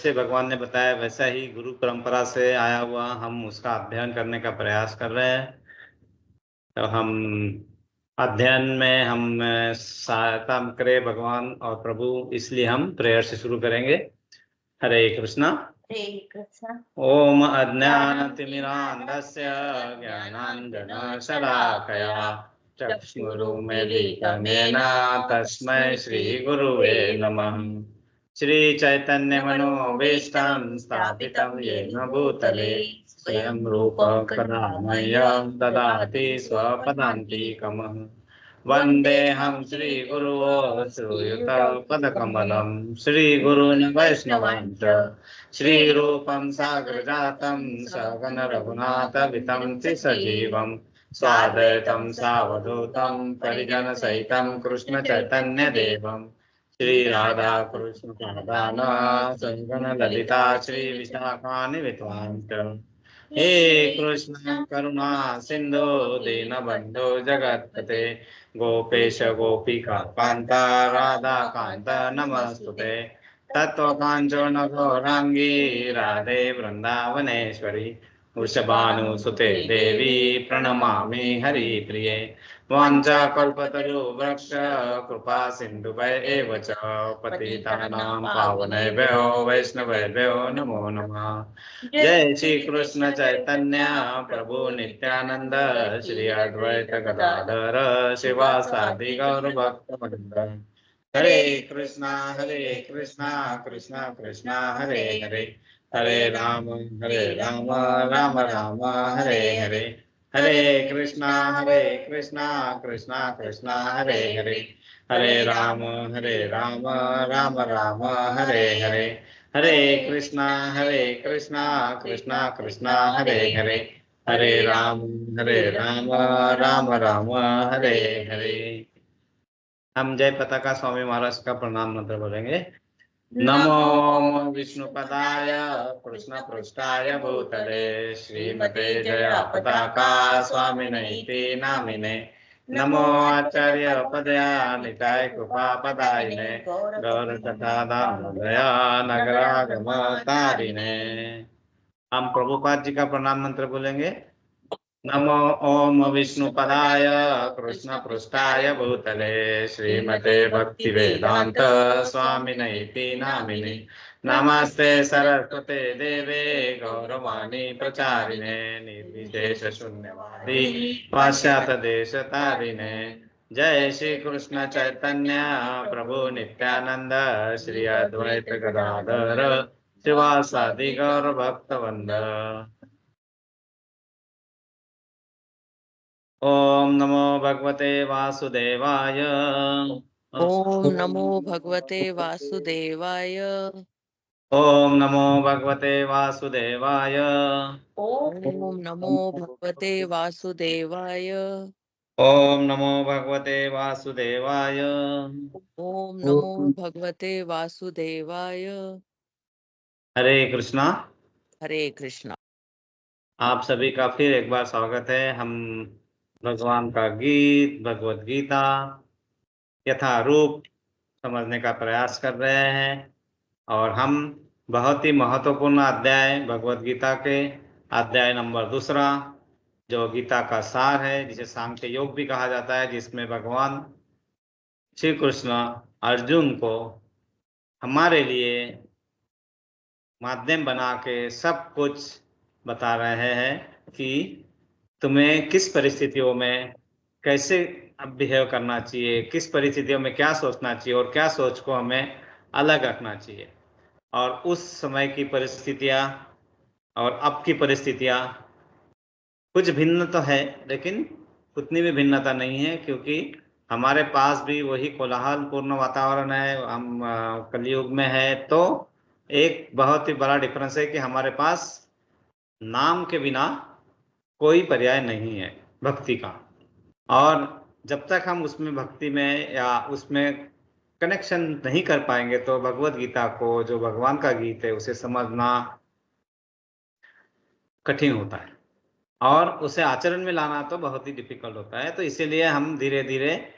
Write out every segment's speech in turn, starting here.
जैसे भगवान ने बताया वैसा ही गुरु परंपरा से आया हुआ हम उसका अध्ययन करने का प्रयास कर रहे हैं। तो हम अध्ययन में हम सहायता करे भगवान और प्रभु, इसलिए हम प्रेयर से शुरू करेंगे। हरे कृष्णा। हरे कृष्णा। ओम अज्ञानतिमिरान्धस्य ज्ञानाञ्जनशलाकया चक्षुरुन्मीलितं तस्मै श्रीगुरुवे नमः। श्रीचैतन्यमनोभीष्टं स्थापितं येन भूतले स्वयं रूपं कदा मह्यं ददाति स्वपदान्तिकम्। वन्देऽहं श्रीगुरुवो श्रूयुतपदकमलं श्रीगुरून् वैष्णवांश्च श्रीरूपं साग्रजातं सगण रघुनाथवितं सजीवं स्वाद्वैतं सावधूतं परिजनसहितं कृष्णचैतन्यदेवं श्रीराधा कृष्णपादान सगण ललिता श्रीविशाखानि विद्वांश्च। हे कृष्ण करुणा सिंधु दीनबंधु जगत्पते गोपेश गोपिका कांता राधा कांत नमस्तुते। तत्त्वकाञ्चन गौरांगी राधे वृंदावनेश्वरी वृषभानुसुते देवी प्रणमामि हरिप्रिये। वाञ्छाकल्पतरुवृक्ष कृपा सिन्धुभ्य एव च पतितानां पावनेभ्यो वैष्णवेभ्यो नमो नमः। जय श्री कृष्ण चैतन्य प्रभु नित्यानंद श्री अद्वैत गदाधर शिवासादि गौर भक्तवृंद। हरे कृष्णा कृष्णा कृष्णा हरे हरे हरे राम राम राम हरे हरे हरे कृष्णा कृष्णा कृष्णा हरे हरे हरे राम राम राम हरे हरे हरे कृष्णा कृष्णा कृष्णा हरे हरे हरे राम राम राम हरे हरे। हम जय पताका स्वामी महाराज का प्रणाम मंत्र बोलेंगे। नमो विष्णुपदाय कृष्ण पृष्ठाय भूतले श्रीमते जय पताका स्वामिनेति नामिने। नमो आचार्य पदयानिताय कृपा पदायिने गौर कथा दामोदया नगरागम तारिणे। हम प्रभुपाद जी का प्रणाम मंत्र बोलेंगे। नमो ओम विष्णुपदाय कृष्ण पृष्ठाय भूतले श्रीमते भक्ति वेदांत स्वामिनेति नामिने। नमस्ते सरस्वते देवे गौरवाणी प्रचारिणे निर्विशेष शून्यवादी पाश्चात्य देश तारिणे। जय श्री कृष्ण चैतन्य प्रभु नित्यानंद श्री अद्वैत गदाधर शिवासादि गौर भक्तवृंद। ओम नमो भगवते वासुदेवाय। ओम नमो भगवते वासुदेवाय। ओम नमो भगवते वासुदेवाय। ओम नमो भगवते वासुदेवाय। ओम नमो भगवते वासुदेवाय। ओम नमो भगवते वासुदेवाय। हरे कृष्णा। हरे कृष्णा। आप सभी का फिर एक बार स्वागत है। हम भगवान का गीत भगवत गीता यथारूप समझने का प्रयास कर रहे हैं और हम बहुत ही महत्वपूर्ण अध्याय भगवत गीता के अध्याय नंबर 2 जो गीता का सार है, जिसे सांख्य योग भी कहा जाता है, जिसमें भगवान श्री कृष्ण अर्जुन को हमारे लिए माध्यम बना के सब कुछ बता रहे हैं कि तुम्हें किस परिस्थितियों में कैसे बिहेव करना चाहिए, किस परिस्थितियों में क्या सोचना चाहिए और क्या सोच को हमें अलग रखना चाहिए। और उस समय की परिस्थितियाँ और अब की परिस्थितियाँ कुछ भिन्न तो है, लेकिन उतनी भी भिन्नता नहीं है, क्योंकि हमारे पास भी वही कोलाहलपूर्ण वातावरण है। हम कलयुग में है, तो एक बहुत ही बड़ा डिफरेंस है कि हमारे पास नाम के बिना कोई पर्याय नहीं है भक्ति का। और जब तक हम उसमें भक्ति में या उसमें कनेक्शन नहीं कर पाएंगे तो भगवत गीता को, जो भगवान का गीत है, उसे समझना कठिन होता है और उसे आचरण में लाना तो बहुत ही डिफिकल्ट होता है। तो इसीलिए हम धीरे धीरे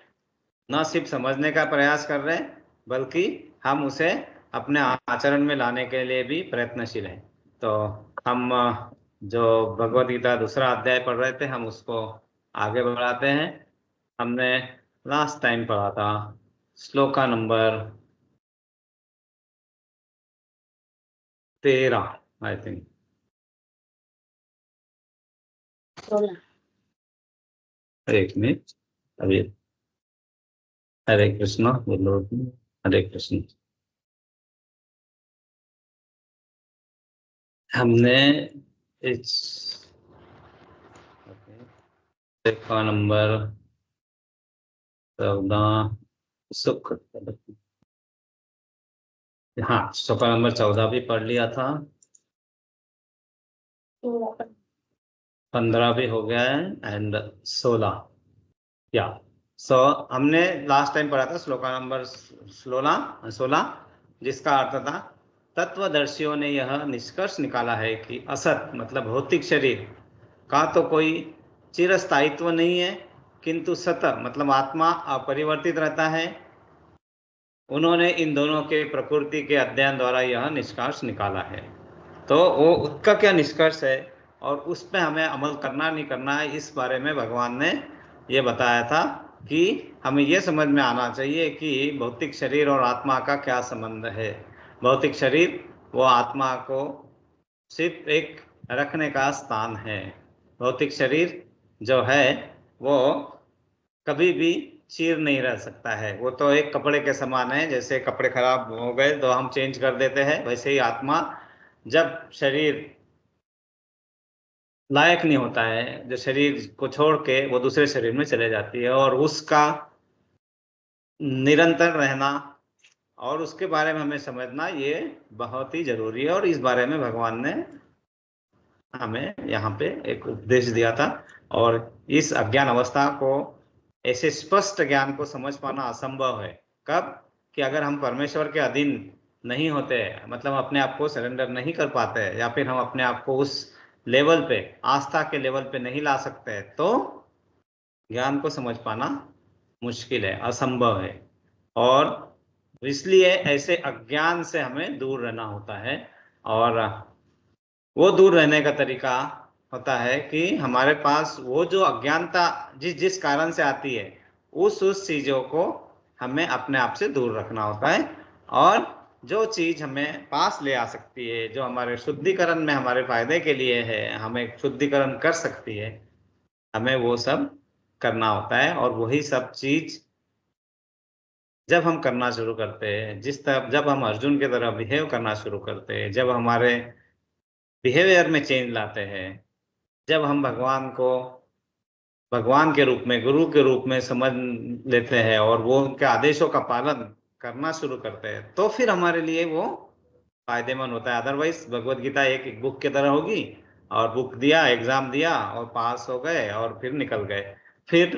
न सिर्फ समझने का प्रयास कर रहे हैं, बल्कि हम उसे अपने आचरण में लाने के लिए भी प्रयत्नशील हैं। तो हम जो भगवद गीता दूसरा अध्याय पढ़ रहे थे, हम उसको आगे बढ़ाते हैं। हमने लास्ट टाइम पढ़ा था श्लोका नंबर 13, आई थिंक 16। एक मिनट, अभी। हरे कृष्णा बोलो। हरे कृष्ण। हमने इस श्लोका नंबर 14 सुख, हाँ श्लोका नंबर 14 भी पढ़ लिया था, 15 भी हो गया है, एंड 16 या हमने लास्ट टाइम पढ़ा था श्लोका नंबर 16, जिसका अर्थ था तत्वदर्शियों ने यह निष्कर्ष निकाला है कि असत मतलब भौतिक शरीर का तो कोई चिरस्थायित्व नहीं है, किंतु सत मतलब आत्मा अपरिवर्तित रहता है। उन्होंने इन दोनों के प्रकृति के अध्ययन द्वारा यह निष्कर्ष निकाला है। तो वो उसका क्या निष्कर्ष है और उस पर हमें अमल करना नहीं करना है, इस बारे में भगवान ने ये बताया था कि हमें ये समझ में आना चाहिए कि भौतिक शरीर और आत्मा का क्या संबंध है। भौतिक शरीर वो आत्मा को सिर्फ एक रखने का स्थान है। भौतिक शरीर जो है वो कभी भी चीर नहीं रह सकता है, वो तो एक कपड़े के समान है। जैसे कपड़े खराब हो गए तो हम चेंज कर देते हैं, वैसे ही आत्मा जब शरीर लायक नहीं होता है, जो शरीर को छोड़ के वो दूसरे शरीर में चले जाती है, और उसका निरंतर रहना और उसके बारे में हमें समझना ये बहुत ही जरूरी है। और इस बारे में भगवान ने हमें यहाँ पे एक उपदेश दिया था। और इस अज्ञान अवस्था को, ऐसे स्पष्ट ज्ञान को समझ पाना असंभव है। कब? कि अगर हम परमेश्वर के अधीन नहीं होते, मतलब अपने आप को सरेंडर नहीं कर पाते, या फिर हम अपने आप को उस लेवल पे, आस्था के लेवल पे नहीं ला सकते, तो ज्ञान को समझ पाना मुश्किल है, असंभव है। और इसलिए ऐसे अज्ञान से हमें दूर रहना होता है। और वो दूर रहने का तरीका होता है कि हमारे पास वो जो अज्ञानता जिस जिस कारण से आती है, उस चीजों को हमें अपने आप से दूर रखना होता है। और जो चीज हमें पास ले आ सकती है, जो हमारे शुद्धिकरण में हमारे फायदे के लिए है, हमें शुद्धिकरण कर सकती है, हमें वो सब करना होता है। और वही सब चीज जब हम करना शुरू करते हैं, जब हम अर्जुन की तरह बिहेव करना शुरू करते हैं, जब हमारे बिहेवियर में चेंज लाते हैं, जब हम भगवान को भगवान के रूप में, गुरु के रूप में समझ लेते हैं और वो उनके आदेशों का पालन करना शुरू करते हैं, तो फिर हमारे लिए वो फायदेमंद होता है। अदरवाइज भगवत गीता एक बुक की तरह होगी, और बुक दिया, एग्जाम दिया और पास हो गए और फिर निकल गए। फिर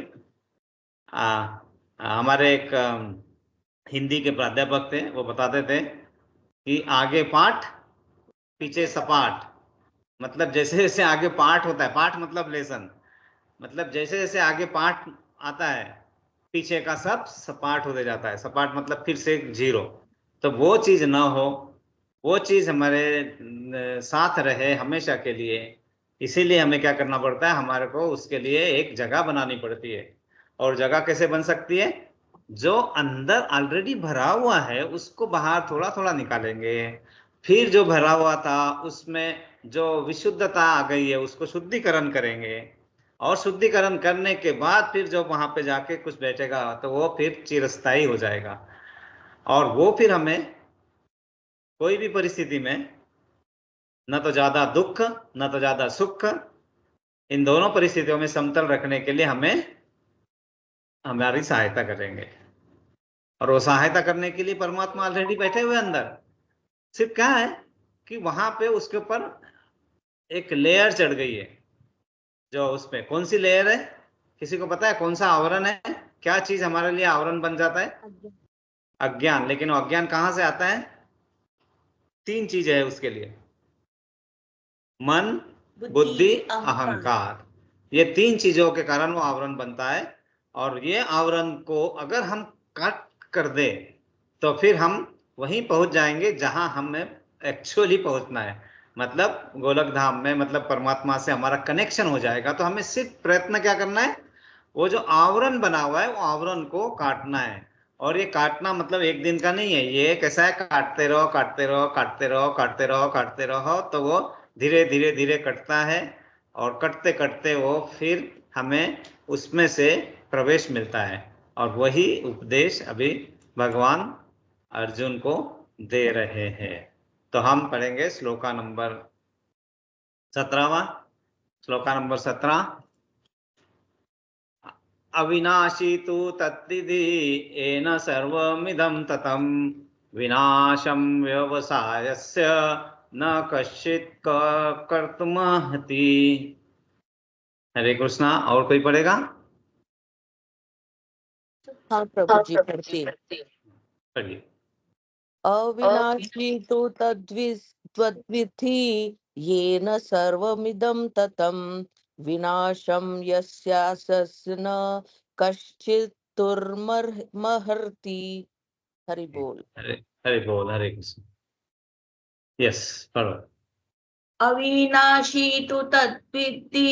हमारे एक हिंदी के प्राध्यापक थे, वो बताते थे कि आगे पाठ पीछे सपाट। मतलब जैसे जैसे आगे पाठ होता है, पाठ मतलब लेसन, मतलब जैसे जैसे आगे पाठ आता है, पीछे का सब सपाट होते जाता है। सपाट मतलब फिर से जीरो। तो वो चीज ना हो, वो चीज हमारे साथ रहे हमेशा के लिए, इसीलिए हमें क्या करना पड़ता है, हमारे को उसके लिए एक जगह बनानी पड़ती है। और जगह कैसे बन सकती है? जो अंदर ऑलरेडी भरा हुआ है उसको बाहर थोड़ा थोड़ा निकालेंगे, फिर जो भरा हुआ था उसमें जो विशुद्धता आ गई है उसको शुद्धिकरण करेंगे, और शुद्धिकरण करने के बाद फिर जो वहां पे जाके कुछ बैठेगा तो वो फिर चिरस्थायी हो जाएगा। और वो फिर हमें कोई भी परिस्थिति में न तो ज्यादा दुख न तो ज्यादा सुख, इन दोनों परिस्थितियों में समतल रखने के लिए हमें हमारी सहायता करेंगे। और वो सहायता करने के लिए परमात्मा ऑलरेडी बैठे हुए अंदर। सिर्फ क्या है कि वहां पे उसके ऊपर एक लेयर चढ़ गई है। जो उसमें कौन सी लेयर है, किसी को पता है कौन सा आवरण है? क्या चीज हमारे लिए आवरण बन जाता है? अज्ञान। लेकिन वो अज्ञान कहां से आता है? 3 चीजें है उसके लिए, मन, बुद्धि, अहंकार। ये 3 चीजों के कारण वो आवरण बनता है। और ये आवरण को अगर हम काट कर दे तो फिर हम वहीं पहुंच जाएंगे जहां हमें एक्चुअली पहुंचना है। मतलब गोलक धाम में, मतलब परमात्मा से हमारा कनेक्शन हो जाएगा। तो हमें सिर्फ प्रयत्न क्या करना है, वो जो आवरण बना हुआ है वो आवरण को काटना है। और ये काटना मतलब एक दिन का नहीं है, ये कैसा है, काटते रहो काटते रहो काटते रहो काटते रहो काटते रहो, तो वो धीरे धीरे धीरे कटता है। और कटते कटते वो फिर हमें उसमें से प्रवेश मिलता है। और वही उपदेश अभी भगवान अर्जुन को दे रहे हैं। तो हम पढ़ेंगे श्लोका नंबर 17वां। श्लोका नंबर 17। अविनाशी तु तत्विधि येन सर्वमिदं ततं विनाशं व्यवसायस्य न कश्चित् कर्तुमर्हति। हरे कृष्णा। और कोई पढ़ेगा? हाँ प्रभु जी पढ़ती। पढ़िए। अविनाशी तु तद्विधि येन सर्वमिदं ततं विनाशं यस्यास्य न कश्चित् दुर्मर्हति। हरि बोल। हरे हरे बोल। हरे कृष्ण। यस, पढ़ो। अविनाशी तु तद्विद्धि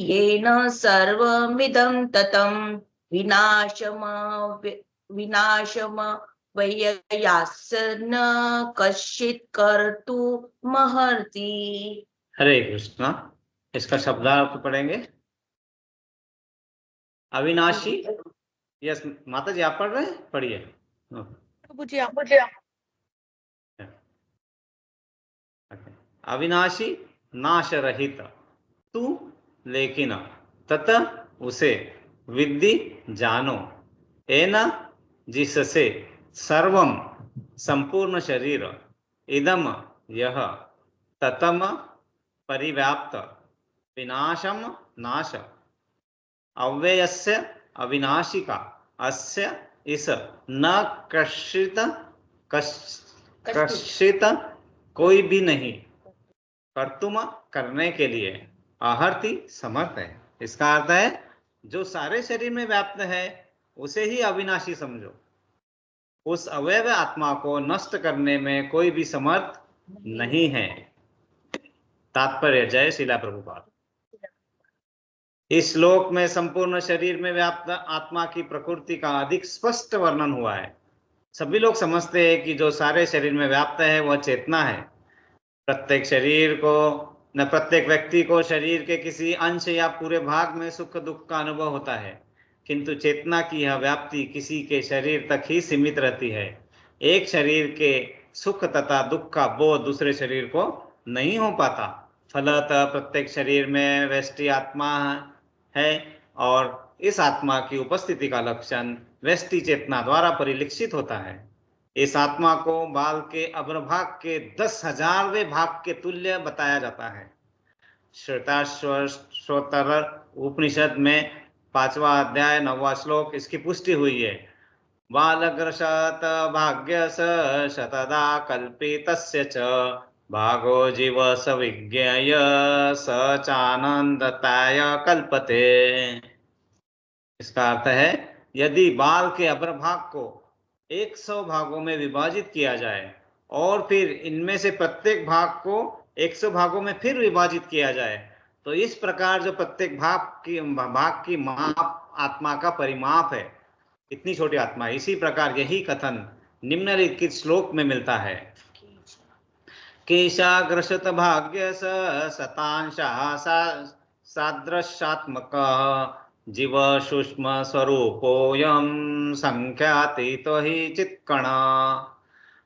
येन सर्वमिदं ततं विनाशमव्ययास्य न कश्चित् कर्तुमर्हति। हरे कृष्णा। इसका शब्दार्थ पढ़ेंगे। अविनाशी। यस माता जी, आप पढ़ रहे हैं, पढ़िए। प्रभु जी आप अविनाशी, नाश रहित, तू लेकिन, तत उसे, विद्धि जानो, एना जिससे, सर्वम संपूर्ण शरीर, इदम यह, ततम परिव्याप्त, विनाशम नाश, अव्ययस्य अविनाशी का, अस्य इस, न कश्चित कश्चित कोई भी नहीं, कर्तुम करने के लिए, आहर्ति समर्थ है। इसका अर्थ है जो सारे शरीर में व्याप्त है उसे ही अविनाशी समझो। उस अवयव आत्मा को नष्ट करने में कोई भी समर्थ नहीं है। तात्पर्य। जय शिला प्रभुपाद। इस श्लोक में संपूर्ण शरीर में व्याप्त आत्मा की प्रकृति का अधिक स्पष्ट वर्णन हुआ है। सभी लोग समझते हैं कि जो सारे शरीर में व्याप्त है वह चेतना है। प्रत्येक शरीर को न प्रत्येक व्यक्ति को शरीर के किसी अंश या पूरे भाग में सुख दुख का अनुभव होता है, किंतु चेतना की यह व्याप्ति किसी के शरीर तक ही सीमित रहती है। एक शरीर के सुख तथा दुख का बोध दूसरे शरीर को नहीं हो पाता। फलतः प्रत्येक शरीर में व्यष्टि आत्मा है और इस आत्मा की उपस्थिति का लक्षण व्यष्टि चेतना द्वारा परिलक्षित होता है। इस आत्मा को बाल के अग्रभाग के 10,000वें भाग के तुल्य बताया जाता है। श्वेताश्वतर उपनिषद में 5वां अध्याय 9वां श्लोक इसकी पुष्टि हुई है। बालग्रशत भाग्य शतदा कल्पितस्य च भागो जीव सविज्ञेय स चानंदताय कल्पते। इसका अर्थ है यदि बाल के अग्रभाग को 100 भागों में विभाजित किया जाए और फिर इनमें से प्रत्येक भाग को 100 भागों में फिर विभाजित किया जाए, तो इस प्रकार जो प्रत्येक भाग की माप आत्मा का परिमाप है, इतनी छोटी आत्मा। इसी प्रकार यही कथन निम्नलिखित श्लोक में मिलता है। केशाग्रशत भाग्य शतांशः सादृशात्मक जीव सूक्ष्म स्वरूपोऽयं संख्यातीतो हि चित्कण।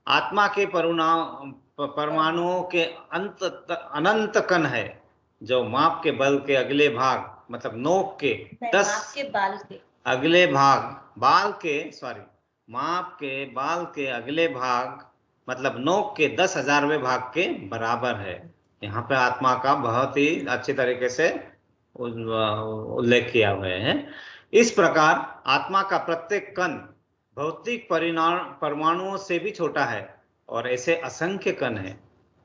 आत्मा के परमाणुओं के अनंत कण है, जो माप के बल के अगले भाग, मतलब नोक के 10 बाल के अगले भाग, माप के बाल के अगले भाग मतलब नोक के 10,000वें भाग के बराबर है। यहाँ पे आत्मा का बहुत ही अच्छी तरीके से उल्लेख किया हुआ है। इस प्रकार आत्मा का प्रत्येक कण भौतिक परमाणुओं से भी छोटा है और ऐसे असंख्य कण है।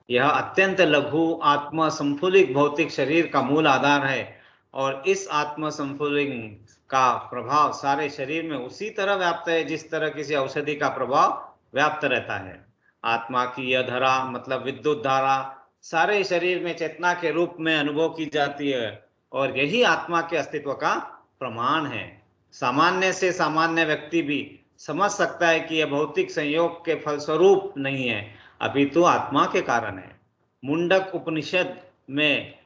यह अत्यंत लघु आत्मा संफुलिक भौतिक शरीर का मूल आधार है और इस आत्मा संफुलिंग का प्रभाव सारे शरीर में उसी तरह व्याप्त है जिस तरह किसी औषधि का प्रभाव व्याप्त रहता है। आत्मा की यह धारा मतलब विद्युत धारा सारे शरीर में चेतना के रूप में अनुभव की जाती है और यही आत्मा के अस्तित्व का प्रमाण है। सामान्य से सामान्य व्यक्ति भी समझ सकता है कि यह भौतिक संयोग के फलस्वरूप नहीं है, अपितु आत्मा के कारण है। मुंडक उपनिषद में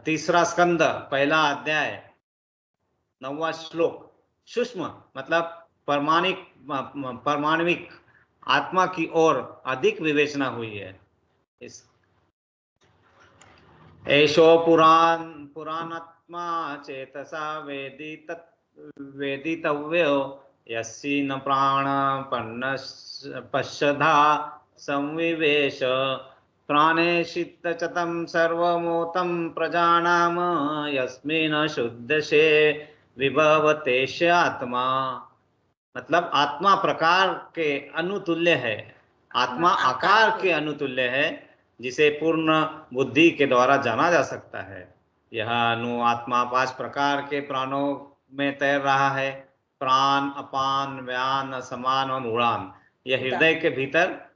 तीसरा स्कंद पहला अध्याय 9वां श्लोक सूक्ष्म मतलब परमाणविक आत्मा की ओर अधिक विवेचना हुई है। इस एषो पुराणात्मा चेतसा वेदितव्यो यस्सी न प्राण पश्यधा संविवेश प्राणेशितचतं सर्वमोतं प्रजानाम यस्मिन् शुद्धशे विभवतेश आत्मा। मतलब आत्मा प्रकार के अनुतुल्य है, आत्मा आकार के अनुतुल्य है, जिसे पूर्ण बुद्धि के द्वारा जाना जा सकता है। यह अनु आत्मा 5 प्रकार के प्राणों में तैर रहा है, प्राण, अपान, व्यान, समान और उड़ान। यह हृदय के भीतर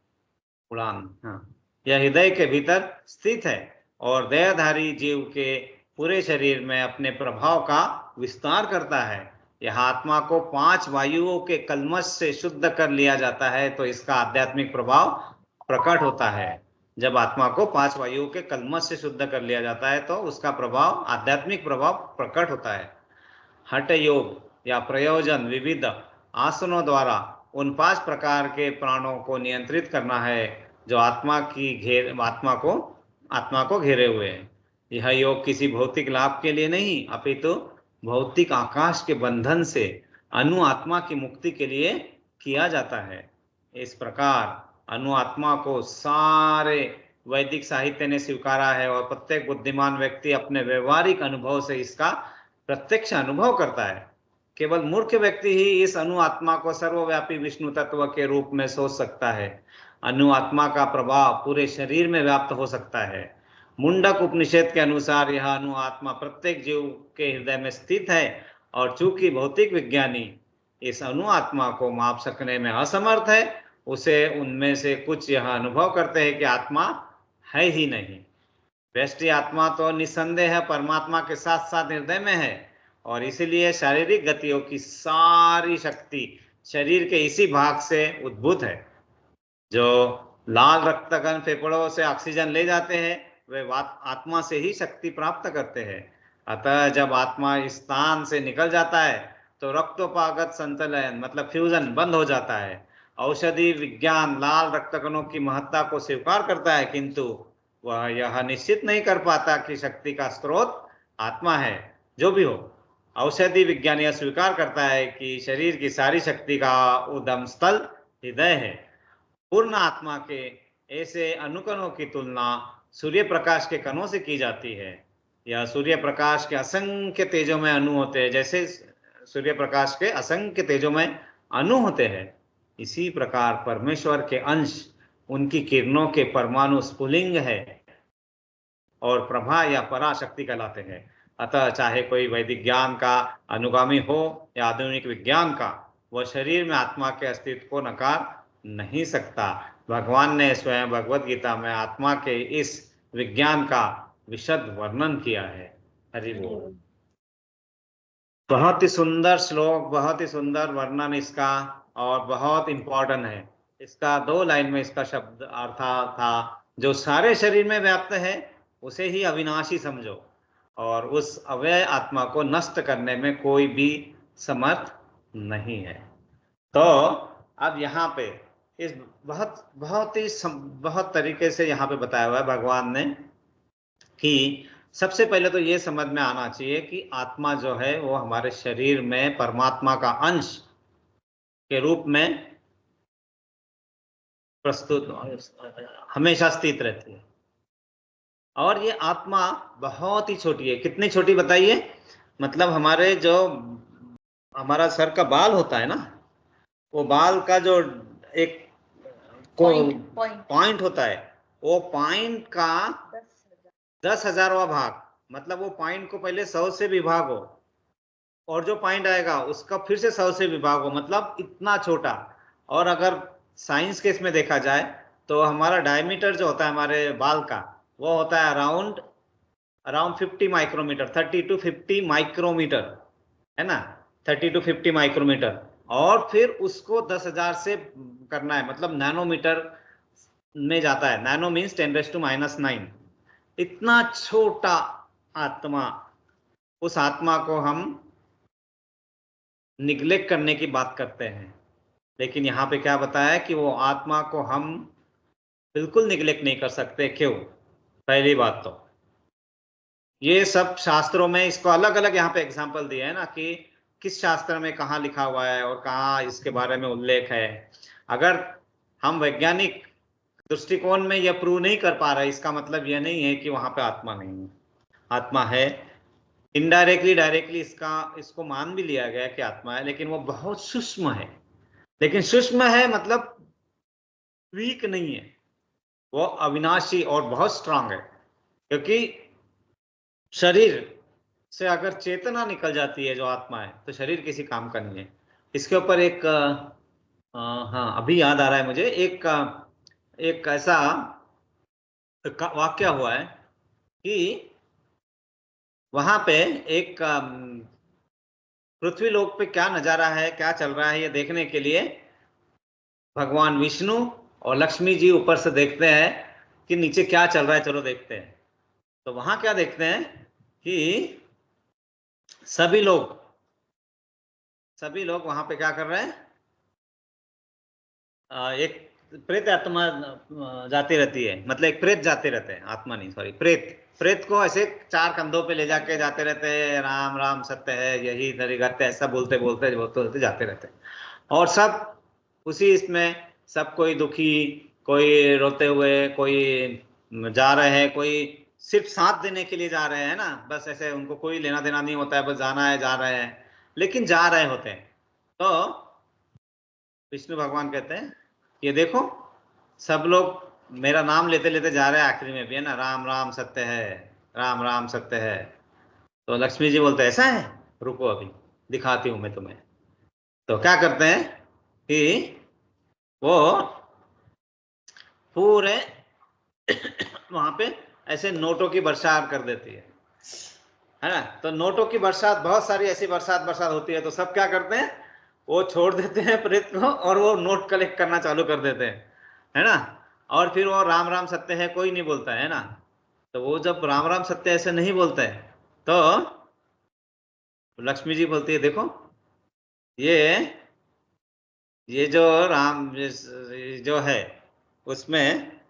उड़ान, हाँ, यह हृदय के भीतर स्थित है और देहधारी जीव के पूरे शरीर में अपने प्रभाव का विस्तार करता है। यह आत्मा को 5 वायुओं के कल्मश से शुद्ध कर लिया जाता है तो इसका आध्यात्मिक प्रभाव प्रकट होता है। जब आत्मा को 5 वायुओं के कल्मश से शुद्ध कर लिया जाता है तो उसका प्रभाव आध्यात्मिक प्रभाव प्रकट होता है। हठ योग या प्रयोजन विविध आसनों द्वारा उन 5 प्रकार के प्राणों को नियंत्रित करना है जो आत्मा को घेरे हुए हैं। यह योग किसी भौतिक लाभ के लिए नहीं अपितु भौतिक आकाश के बंधन से अनु आत्मा की मुक्ति के लिए किया जाता है। इस प्रकार अनु आत्मा को सारे वैदिक साहित्य ने स्वीकारा है और प्रत्येक बुद्धिमान व्यक्ति अपने व्यवहारिक अनुभव से इसका प्रत्यक्ष अनुभव करता है। केवल मूर्ख व्यक्ति ही इस अनु आत्मा को सर्वव्यापी विष्णु तत्व के रूप में सोच सकता है। अनु आत्मा का प्रभाव पूरे शरीर में व्याप्त हो सकता है। मुंडक उपनिषद के अनुसार यह अनु आत्मा प्रत्येक जीव के हृदय में स्थित है और चूंकि भौतिक विज्ञानी इस अनु आत्मा को माप सकने में असमर्थ है, उसे उनमें से कुछ यह अनुभव करते हैं कि आत्मा है ही नहीं। व्यष्टि आत्मा तो निस्संदेह परमात्मा के साथ साथ हृदय में है और इसीलिए शारीरिक गतियों की सारी शक्ति शरीर के इसी भाग से उद्भूत है। जो लाल रक्तकण फेफड़ों से ऑक्सीजन ले जाते हैं वे आत्मा से ही शक्ति प्राप्त करते हैं। अतः जब आत्मा इस स्थान से निकल जाता है तो रक्तोपागत संतुलन मतलब फ्यूजन बंद हो जाता है। औषधि विज्ञान लाल रक्तकणों की महत्ता को स्वीकार करता है, किंतु वह यह निश्चित नहीं कर पाता कि शक्ति का स्रोत आत्मा है। जो भी हो, औषधि विज्ञान यह स्वीकार करता है कि शरीर की सारी शक्ति का उद्गम स्थल हृदय है। पूर्ण आत्मा के ऐसे अनुकणों की तुलना सूर्य प्रकाश के कणों से की जाती है। यह सूर्य प्रकाश के असंख्य तेजों में अणु होते हैं। जैसे सूर्य प्रकाश के असंख्य तेजों में अणु होते हैं, इसी प्रकार परमेश्वर के अंश उनकी किरणों के परमाणु स्फुलिंग है और प्रभा या पराशक्ति कहलाते हैं। अतः चाहे कोई वैदिक ज्ञान का अनुगामी हो या आधुनिक विज्ञान का, वह शरीर में आत्मा के अस्तित्व को नकार नहीं सकता। भगवान ने स्वयं भगवत गीता में आत्मा के इस विज्ञान का विशद वर्णन किया है। हरि बोल। बहुत ही सुंदर श्लोक, बहुत ही सुंदर वर्णन इसका और बहुत इंपॉर्टेंट है। इसका 2 लाइन में इसका शब्द अर्थ था, जो सारे शरीर में व्याप्त है उसे ही अविनाशी समझो और उस अव्यय आत्मा को नष्ट करने में कोई भी समर्थ नहीं है। तो अब यहाँ पे इस बहुत तरीके से यहाँ पे बताया हुआ है भगवान ने कि सबसे पहले तो ये समझ में आना चाहिए कि आत्मा जो है वो हमारे शरीर में परमात्मा का अंश के रूप में प्रस्तुत हमेशा स्थित रहती है और ये आत्मा बहुत ही छोटी है। कितनी छोटी बताइए? मतलब हमारे जो हमारा सर का बाल होता है ना, वो बाल का जो एक पॉइंट होता है, वो पॉइंट का 10,000वां भाग, मतलब वो पॉइंट को पहले 100 से विभाग हो और जो पॉइंट आएगा उसका फिर से 100 से विभाग हो, मतलब इतना छोटा। और अगर साइंस के इसमें देखा जाए तो हमारा डायमीटर जो होता है हमारे बाल का वो होता है अराउंड 50 माइक्रोमीटर, 30 to 50 माइक्रोमीटर, है ना, 30 to 50 माइक्रोमीटर। और फिर उसको 10,000 से करना है, मतलब नैनोमीटर में जाता है। Nano means 10⁻⁹। इतना छोटा आत्मा, उस आत्मा को हम निग्लेक्ट करने की बात करते हैं। लेकिन यहाँ पे क्या बताया कि वो आत्मा को हम बिल्कुल निग्लेक्ट नहीं कर सकते। क्यों? पहली बात तो ये सब शास्त्रों में इसको अलग अलग यहाँ पे एग्जाम्पल दिए है ना, कि किस शास्त्र में कहाँ लिखा हुआ है और कहाँ इसके बारे में उल्लेख है। अगर हम वैज्ञानिक दृष्टिकोण में यह प्रूव नहीं कर पा रहे, इसका मतलब यह नहीं है कि वहां पे आत्मा नहीं है। आत्मा है। इनडायरेक्टली डायरेक्टली इसको मान भी लिया गया कि आत्मा है, लेकिन वो बहुत सूक्ष्म है। लेकिन सूक्ष्म है मतलब वीक नहीं है, वो अविनाशी और बहुत स्ट्रांग है। क्योंकि शरीर से अगर चेतना निकल जाती है जो आत्मा है, तो शरीर किसी काम का नहीं है। इसके ऊपर एक हाँ अभी याद आ रहा है मुझे, एक ऐसा वाक्य हुआ है कि वहां पे एक पृथ्वी लोक पे क्या नजारा है, क्या चल रहा है, ये देखने के लिए भगवान विष्णु और लक्ष्मी जी ऊपर से देखते हैं कि नीचे क्या चल रहा है, चलो देखते हैं। तो वहां क्या देखते हैं कि सभी लोग वहां पे क्या कर रहे हैं, एक प्रेत आत्मा जाती रहती है, मतलब एक प्रेत जाते रहते हैं, आत्मा नहीं सॉरी, प्रेत को ऐसे 4 कंधों पे ले जाके जाते रहते हैं, राम राम सत्य है, यही नरिगत्य, ऐसा बोलते बोलते जाते रहते हैं। और सब उसी इसमें, सब कोई दुखी, कोई रोते हुए, कोई जा रहे हैं, कोई सिर्फ साथ देने के लिए जा रहे हैं ना, बस ऐसे, उनको कोई लेना देना नहीं होता है, बस जाना है, जा रहे हैं, लेकिन जा रहे होते हैं। तो विष्णु भगवान कहते हैं ये देखो सब लोग मेरा नाम लेते लेते जा रहे हैं, आखिरी में भी है ना, राम राम सत्य है, राम राम सत्य है। तो लक्ष्मी जी बोलते ऐसा है, रुको अभी दिखाती हूं मैं तुम्हें। तो क्या करते हैं कि वो पूरे वहां पे ऐसे नोटों की बरसात कर देती है ना। तो नोटों की बरसात, बहुत सारी ऐसी बरसात होती है, तो सब क्या करते हैं, वो छोड़ देते हैं प्रेत को और वो नोट कलेक्ट करना चालू कर देते हैं, है ना। और फिर वो राम राम सत्य है कोई नहीं बोलता है ना। तो वो जब राम राम सत्य ऐसे नहीं बोलते हैं, तो लक्ष्मी जी बोलती है देखो ये जो राम जो है उसमें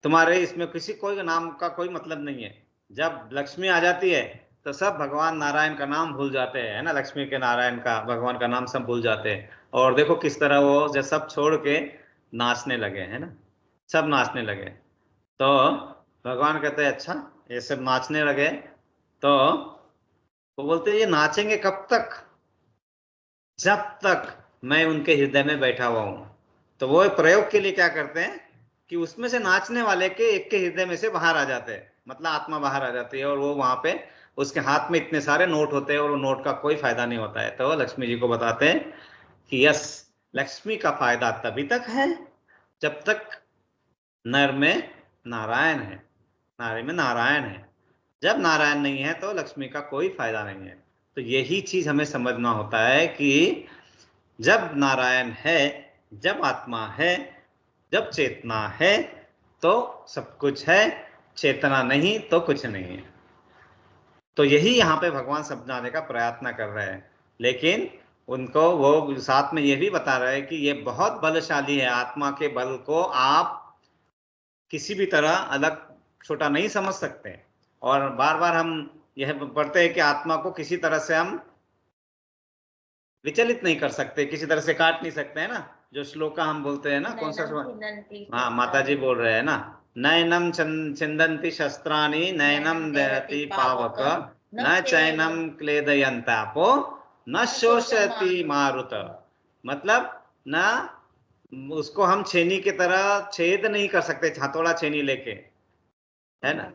तुम्हारे इसमें किसी कोई नाम का कोई मतलब नहीं है। जब लक्ष्मी आ जाती है तो सब भगवान नारायण का नाम भूल जाते हैं, है ना, लक्ष्मी के नारायण का भगवान का नाम सब भूल जाते हैं। और देखो किस तरह वो जब सब छोड़ के नाचने लगे, है ना, सब नाचने लगे। तो भगवान कहते हैं अच्छा ये सब नाचने लगे, तो वो बोलते हैं ये नाचेंगे कब तक, जब तक मैं उनके हृदय में बैठा हुआ हूं। तो वो प्रयोग के लिए क्या करते हैं कि उसमें से नाचने वाले के एक के हृदय में से बाहर आ जाते हैं, मतलब आत्मा बाहर आ जाती है, और वो वहां पे उसके हाथ में इतने सारे नोट होते हैं और वो नोट का कोई फायदा नहीं होता है। तो लक्ष्मी जी को बताते हैं कि यस, लक्ष्मी का फायदा तभी तक है जब तक नर में नारायण है, नारी में नारायण है। जब नारायण नहीं है तो लक्ष्मी का कोई फायदा नहीं है। तो यही चीज हमें समझना होता है कि जब नारायण है, जब आत्मा है, जब चेतना है तो सब कुछ है, चेतना नहीं तो कुछ नहीं है। तो यही यहाँ पे भगवान समझाने का प्रयत्न कर रहे हैं। लेकिन उनको वो साथ में ये भी बता रहे हैं कि ये बहुत बलशाली है, आत्मा के बल को आप किसी भी तरह अलग छोटा नहीं समझ सकते। और बार बार हम यह पढ़ते हैं कि आत्मा को किसी तरह से हम विचलित नहीं कर सकते, किसी तरह से काट नहीं सकते, है ना। जो श्लोका हम बोलते हैं ना, कौन सा श्लोक, हाँ माता जी बोल रहे हैं ना, नयनम छिन्दन्ति शस्त्राणि नयनम दहति पावक न चैनम क्लेदयन्तापो न शोषयति मारुत। मतलब न उसको हम छेनी की तरह छेद नहीं कर सकते, हथौड़ा छेनी लेके, है ना,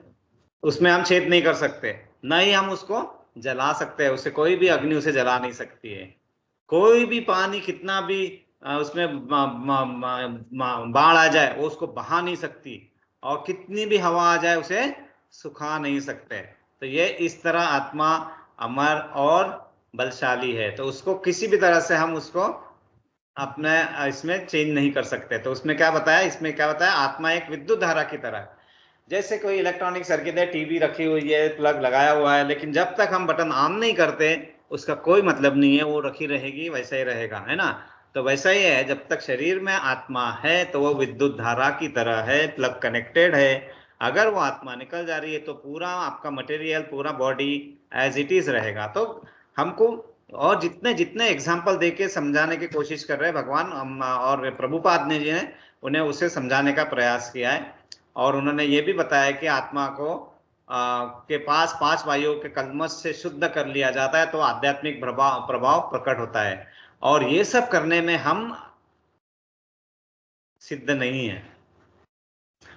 उसमें हम छेद नहीं कर सकते, न ही हम उसको जला सकते हैं, उसे कोई भी अग्नि उसे जला नहीं सकती है। कोई भी पानी कितना भी उसमें बाढ़ आ जाए वो उसको बहा नहीं सकती, और कितनी भी हवा आ जाए उसे सुखा नहीं सकते। तो ये इस तरह आत्मा अमर और बलशाली है, तो उसको किसी भी तरह से हम उसको अपने इसमें चेंज नहीं कर सकते। तो उसमें क्या बताया, इसमें क्या बताया, आत्मा एक विद्युत धारा की तरह है। जैसे कोई इलेक्ट्रॉनिक सर्किट है, टीवी रखी हुई है, प्लग लगाया हुआ है, लेकिन जब तक हम बटन ऑन नहीं करते उसका कोई मतलब नहीं है, वो रखी रहेगी, वैसा ही रहेगा, है ना। तो वैसा ही है, जब तक शरीर में आत्मा है तो वो विद्युत धारा की तरह है, प्लग कनेक्टेड है। अगर वो आत्मा निकल जा रही है तो पूरा आपका मटेरियल, पूरा बॉडी एज इट इज रहेगा। तो हमको और जितने जितने एग्जाम्पल देके समझाने की कोशिश कर रहे हैं भगवान, और प्रभुपाद ने जी ने उन्हें उसे समझाने का प्रयास किया है। और उन्होंने ये भी बताया कि आत्मा को के पास 5 वायुओं के कल्मश से शुद्ध कर लिया जाता है तो आध्यात्मिक प्रभाव प्रकट होता है। और ये सब करने में हम सिद्ध नहीं है।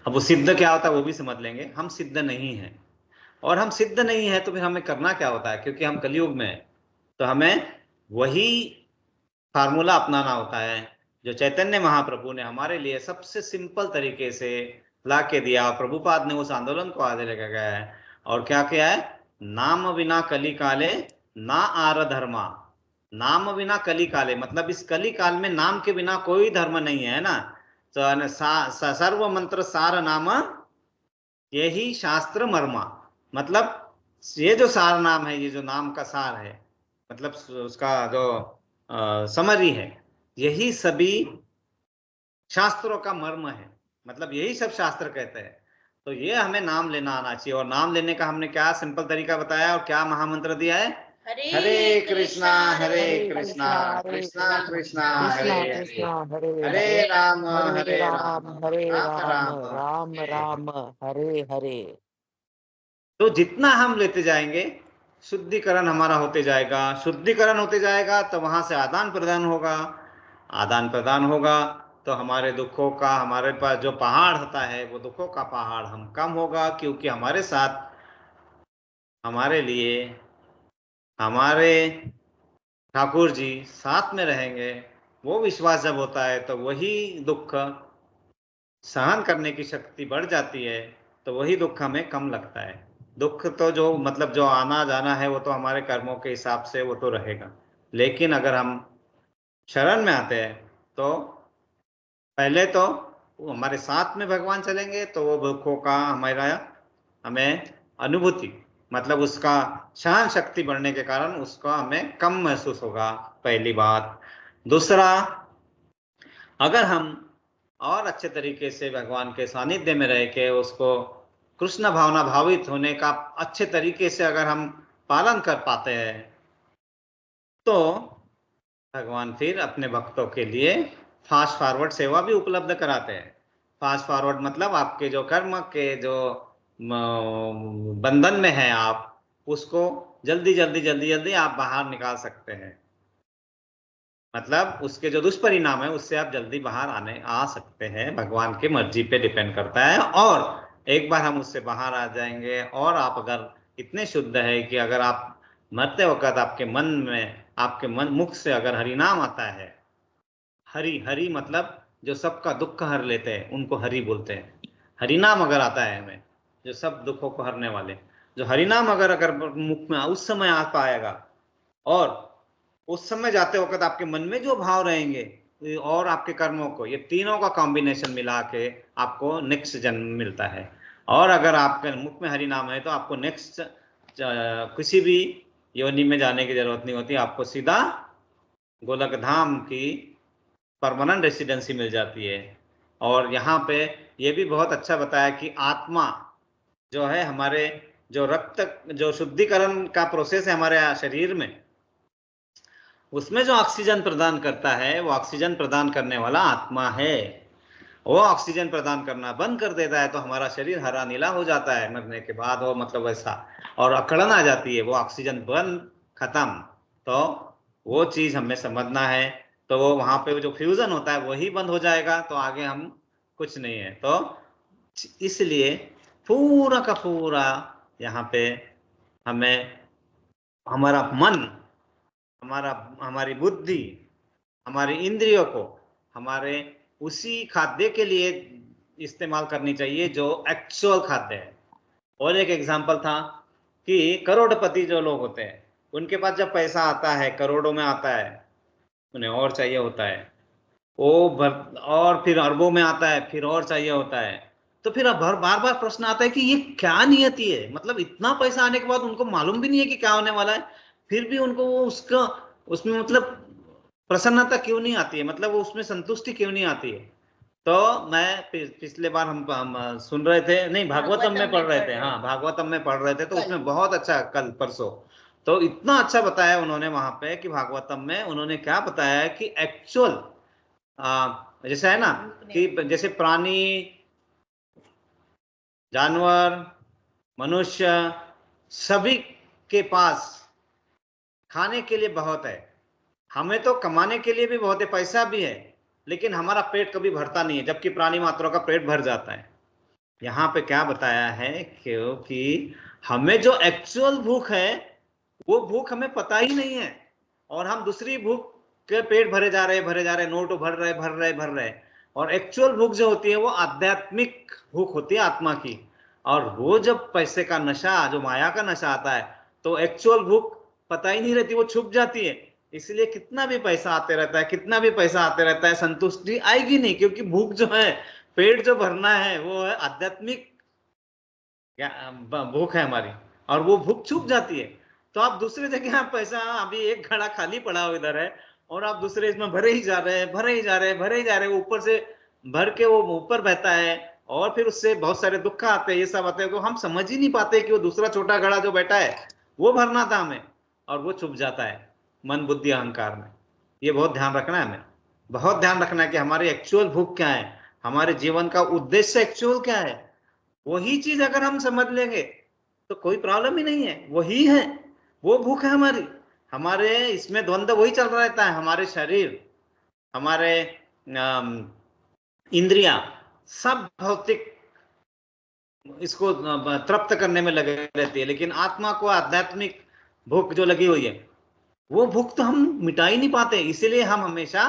अब वो सिद्ध क्या होता है वो भी समझ लेंगे। हम सिद्ध नहीं है, और हम सिद्ध नहीं है तो फिर हमें करना क्या होता है, क्योंकि हम कलयुग में हैं, तो हमें वही फार्मूला अपनाना होता है जो चैतन्य महाप्रभु ने हमारे लिए सबसे सिंपल तरीके से ला के दिया। प्रभुपाद ने उस आंदोलन को आगे लेकर गया है। और क्या किया है, नाम बिना कली काले ना आर धर्मा। नाम बिना कली काले मतलब इस कली काल में नाम के बिना कोई धर्म नहीं है ना। तो सर्व मंत्र सार नाम यही शास्त्र मर्मा। मतलब ये जो सार नाम है, ये जो नाम का सार है, मतलब उसका जो समरी है, यही सभी शास्त्रों का मर्म है, मतलब यही सब शास्त्र कहते हैं। तो ये हमें नाम लेना आना चाहिए। और नाम लेने का हमने क्या सिंपल तरीका बताया और क्या महामंत्र दिया है, हरे कृष्णा हरे कृष्णा कृष्णा कृष्णा हरे कृष्णा हरे, कृष्णा हरे हरे हरे, राम हरे हरे राम राम हरे राम राम, राम राम हरे हरे। राम हरे हरे। तो जितना हम लेते जाएंगे शुद्धिकरण हमारा होते जाएगा, शुद्धिकरण होते जाएगा तो वहां से आदान प्रदान होगा, आदान प्रदान होगा तो हमारे दुखों का, हमारे पास जो पहाड़ होता है वो दुखों का पहाड़ हम कम होगा, क्योंकि हमारे साथ, हमारे लिए हमारे ठाकुर जी साथ में रहेंगे। वो विश्वास जब होता है तो वही दुख सहन करने की शक्ति बढ़ जाती है, तो वही दुख हमें कम लगता है। दुख तो जो मतलब जो आना जाना है वो तो हमारे कर्मों के हिसाब से वो तो रहेगा, लेकिन अगर हम शरण में आते हैं तो पहले तो वो हमारे साथ में भगवान चलेंगे, तो वो दुखों का हमारा हमें अनुभूति, मतलब उसका सहन शक्ति बढ़ने के कारण उसका हमें कम महसूस होगा, पहली बात। दूसरा, अगर हम और अच्छे तरीके से भगवान के सानिध्य में रह के उसको कृष्ण भावना भावित होने का अच्छे तरीके से अगर हम पालन कर पाते हैं, तो भगवान फिर अपने भक्तों के लिए फास्ट फॉरवर्ड सेवा भी उपलब्ध कराते हैं। फास्ट फॉरवर्ड मतलब आपके जो कर्म के जो बंधन में है आप उसको जल्दी जल्दी जल्दी जल्दी आप बाहर निकाल सकते हैं। मतलब उसके जो दुष्परिणाम है उससे आप जल्दी बाहर आ सकते हैं, भगवान की मर्जी पे डिपेंड करता है। और एक बार हम उससे बाहर आ जाएंगे, और आप अगर इतने शुद्ध है कि अगर आप मरते वक्त आपके मन में, आपके मन मुख से अगर हरि नाम आता है, हरि हरि मतलब जो सबका दुख हर लेते हैं उनको हरि बोलते हैं। हरि नाम अगर आता है हमें, जो सब दुखों को हरने वाले, जो हरि नाम अगर अगर मुख में उस समय आ पाएगा, और उस समय जाते वक्त आपके मन में जो भाव रहेंगे और आपके कर्मों को, ये तीनों का कॉम्बिनेशन मिला के आपको नेक्स्ट जन्म मिलता है। और अगर आपके मुख में हरि नाम है तो आपको नेक्स्ट किसी भी योनि में जाने की जरूरत नहीं होती, आपको सीधा गोलक धाम की परमानेंट रेसिडेंसी मिल जाती है। और यहाँ पे ये भी बहुत अच्छा बताया कि आत्मा जो है हमारे, जो रक्त जो शुद्धिकरण का प्रोसेस है हमारे शरीर में, उसमें जो ऑक्सीजन प्रदान करता है वो ऑक्सीजन प्रदान करने वाला आत्मा है। वो ऑक्सीजन प्रदान करना बंद कर देता है तो हमारा शरीर हरा नीला हो जाता है मरने के बाद, वो मतलब वैसा, और अकड़न आ जाती है, वो ऑक्सीजन बंद, खत्म। तो वो चीज हमें समझना है। तो वो वहां पे जो फ्यूजन होता है वही बंद हो जाएगा तो आगे हम कुछ नहीं है। तो इसलिए पूरा का पूरा यहाँ पे हमें हमारा मन, हमारा हमारी बुद्धि हमारी इंद्रियों को हमारे उसी खाद्य के लिए इस्तेमाल करनी चाहिए जो एक्चुअल खाद्य है। और एक एग्जांपल था कि करोड़पति जो लोग होते हैं, उनके पास जब पैसा आता है, करोड़ों में आता है, उन्हें और चाहिए होता है, वो और फिर अरबों में आता है, फिर और चाहिए होता है। तो फिर अब बार बार प्रश्न आता है कि ये क्या नियति है, मतलब इतना पैसा आने के बाद उनको मालूम भी नहीं है कि क्या होने वाला है, फिर भी उनको वो उसका उसमें मतलब प्रसन्नता क्यों नहीं आती है, मतलब वो उसमें संतुष्टि क्यों नहीं आती है। तो मैं पिछले बार हम सुन रहे थे, नहीं भागवतम में पढ़ रहे थे, हाँ भागवतम में पढ़ रहे थे, तो उसमें बहुत अच्छा, कल परसों तो इतना अच्छा बताया उन्होंने वहां पे कि भागवतम में उन्होंने क्या बताया है कि एक्चुअल जैसे है ना कि जैसे प्राणी, जानवर, मनुष्य, सभी के पास खाने के लिए बहुत है। हमें तो कमाने के लिए भी बहुत है, पैसा भी है, लेकिन हमारा पेट कभी भरता नहीं है, जबकि प्राणी मात्रों का पेट भर जाता है। यहाँ पे क्या बताया है, क्योंकि हमें जो एक्चुअल भूख है वो भूख हमें पता ही नहीं है, और हम दूसरी भूख के पेट भरे जा रहे, भरे जा रहे, नोट भर रहे, भर रहे, भर रहे। और एक्चुअल भूख जो होती है वो आध्यात्मिक भूख होती है, आत्मा की। और वो जब पैसे का नशा, जो माया का नशा आता है, तो एक्चुअल भूख पता ही नहीं रहती, वो छुप जाती है। इसलिए कितना भी पैसा आते रहता है, कितना भी पैसा आते रहता है, संतुष्टि आएगी नहीं, क्योंकि भूख जो है, पेट जो भरना है, वो है आध्यात्मिक भूख है हमारी, और वो भूख छुप जाती है। तो आप दूसरे जगह पैसा, अभी एक घड़ा खाली पड़ा हो इधर है, और आप दूसरे इसमें भरे ही जा रहे हैं, भरे ही जा रहे हैं, भरे ही जा रहे हैं, ऊपर से भर के वो ऊपर बहता है, और फिर उससे बहुत सारे दुख आते हैं, ये सब आते हैं, तो हम समझ ही नहीं पाते कि वो दूसरा छोटा घड़ा जो बैठा है वो भरना था हमें, और वो छुप जाता है मन बुद्धि अहंकार में। ये बहुत ध्यान रखना है, हमें बहुत ध्यान रखना है कि हमारी एक्चुअल भूख क्या है, हमारे जीवन का उद्देश्य एक्चुअल क्या है। वही चीज अगर हम समझ लेंगे तो कोई प्रॉब्लम ही नहीं है, वही है, वो भूख है हमारी। हमारे इसमें द्वंद्व वही चल रहा रहता है, हमारे शरीर, हमारे इंद्रिया, सब भौतिक इसको तृप्त करने में लगे रहती है, लेकिन आत्मा को आध्यात्मिक भूख जो लगी हुई है, वो भूख तो हम मिटा ही नहीं पाते, इसीलिए हम हमेशा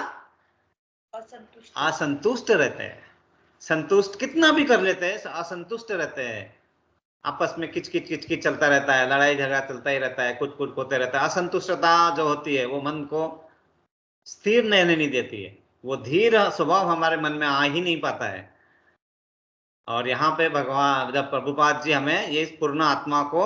असंतुष्ट रहते हैं। संतुष्ट कितना भी कर लेते हैं, असंतुष्ट रहते हैं, आपस में किचकिच किचकिच चलता रहता है, लड़ाई झगड़ा चलता ही रहता है, कुछ कुछ होते रहता है। असंतुष्टता जो होती है वो मन को स्थिर नहीं देती है, वो धीर स्वभाव हमारे मन में आ ही नहीं पाता है। और यहाँ पे भगवान जब प्रभुपाद जी हमें ये पूर्ण आत्मा को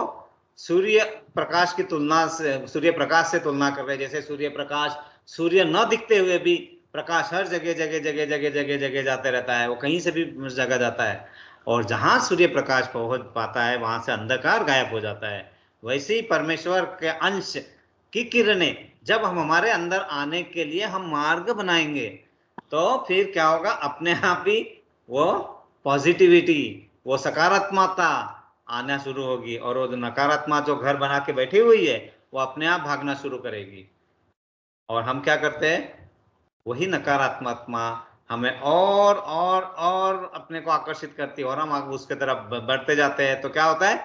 सूर्य प्रकाश की तुलना से, सूर्य प्रकाश से तुलना कर रहे हैं। जैसे सूर्य प्रकाश, सूर्य न दिखते हुए भी प्रकाश हर जगह जगह जगह जगह जगह जगह जाते रहता है, वो कहीं से भी जगह जाता है, और जहां सूर्य प्रकाश पहुंच पाता है वहां से अंधकार गायब हो जाता है। वैसे ही परमेश्वर के अंश की किरणें जब हम हमारे अंदर आने के लिए हम मार्ग बनाएंगे, तो फिर क्या होगा, अपने आप ही वो पॉजिटिविटी, वो सकारात्मकता आना शुरू होगी, और वो नकारात्मक जो घर बना के बैठी हुई है वो अपने आप भागना शुरू करेगी। और हम क्या करते हैं, वही नकारात्मकता हमें और अपने को आकर्षित करती है, और हम उसके तरफ बढ़ते जाते हैं। तो क्या होता है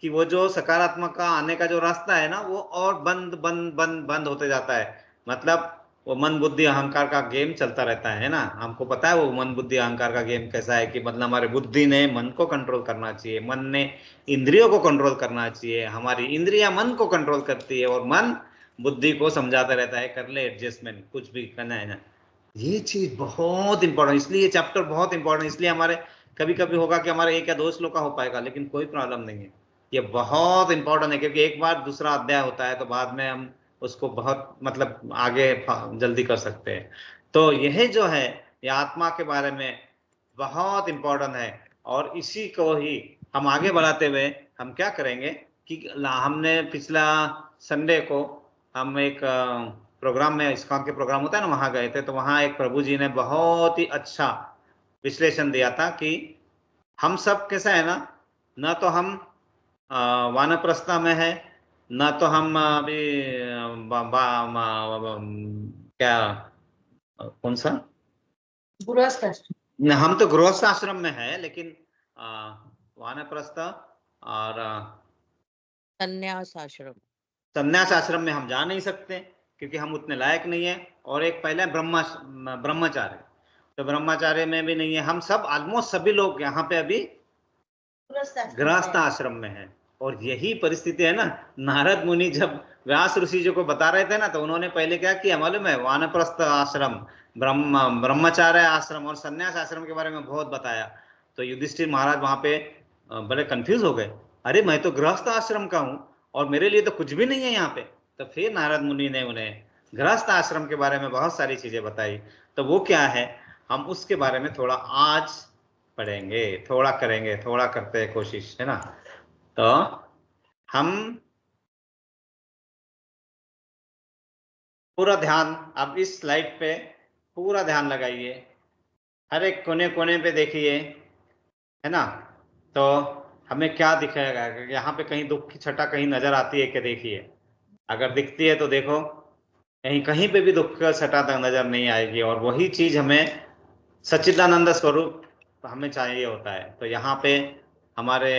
कि वो जो सकारात्मक का आने का जो रास्ता है ना, वो और बंद बंद बंद बंद होते जाता है। मतलब वो मन बुद्धि अहंकार का गेम चलता रहता है ना, हमको पता है वो मन बुद्धि अहंकार का गेम कैसा है, कि मतलब हमारे बुद्धि ने मन को कंट्रोल करना चाहिए, मन ने इंद्रियों को कंट्रोल करना चाहिए, हमारी इंद्रियां मन को कंट्रोल करती है, और मन बुद्धि को समझाता रहता है कर ले एडजस्टमेंट, कुछ भी करना है ना। ये चीज बहुत इंपॉर्टेंट, इसलिए ये चैप्टर बहुत इंपॉर्टेंट, इसलिए हमारे कभी कभी होगा कि हमारे एक या दो श्लोक का हो पाएगा, लेकिन कोई प्रॉब्लम नहीं है, ये बहुत इंपॉर्टेंट है, क्योंकि एक बार दूसरा अध्याय होता है तो बाद में हम उसको बहुत मतलब आगे जल्दी कर सकते हैं। तो यह जो है, ये आत्मा के बारे में बहुत इंपॉर्टेंट है, और इसी को ही हम आगे बढ़ाते हुए हम क्या करेंगे कि हमने पिछला संडे को हम एक प्रोग्राम में, इस्कॉन के प्रोग्राम होता है ना, वहां गए थे, तो वहां एक प्रभु जी ने बहुत ही अच्छा विश्लेषण दिया था कि हम सब कैसा है ना, न तो हम वानप्रस्थ में है, न तो हम अभी क्या, कौन सा, हम तो गृहस्थ आश्रम में है, लेकिन वानप्रस्थ और संन्यास आश्रम, संन्यास आश्रम में हम जा नहीं सकते, क्योंकि हम उतने लायक नहीं है, और एक पहले ब्रह्मचार्य। तो ब्रह्मचार्य में भी नहीं है, हम सब ऑलमोस्ट सभी लोग यहाँ पे अभी गृहस्थ आश्रम में है। और यही परिस्थिति है ना, नारद मुनि जब व्यास ऋषि जी को बता रहे थे ना, तो उन्होंने पहले क्या किया मालूम है, वानप्रस्थ आश्रम, ब्रह्मचार्य आश्रम और संन्यास आश्रम के बारे में बहुत बताया। तो युधिष्ठिर महाराज वहां पे बड़े कंफ्यूज हो गए, अरे मैं तो गृहस्थ आश्रम का हूँ और मेरे लिए तो कुछ भी नहीं है यहाँ पे। तो फिर नारद मुनि ने उन्हें गृहस्थ आश्रम के बारे में बहुत सारी चीजें बताई। तो वो क्या है, हम उसके बारे में थोड़ा आज पढ़ेंगे, थोड़ा करेंगे, थोड़ा करते हैं कोशिश, है ना। तो हम पूरा ध्यान अब इस स्लाइड पे पूरा ध्यान लगाइए, हर एक कोने कोने पे देखिए, है ना। तो हमें क्या दिखेगा, यहाँ पे कहीं दुख की छटा कहीं नजर आती है कि देखिए, अगर दिखती है तो देखो, कहीं कहीं पे भी दुख का छटा नजर नहीं आएगी। और वही चीज हमें सच्चिदानंद स्वरूप हमें चाहिए होता है। तो यहाँ पे हमारे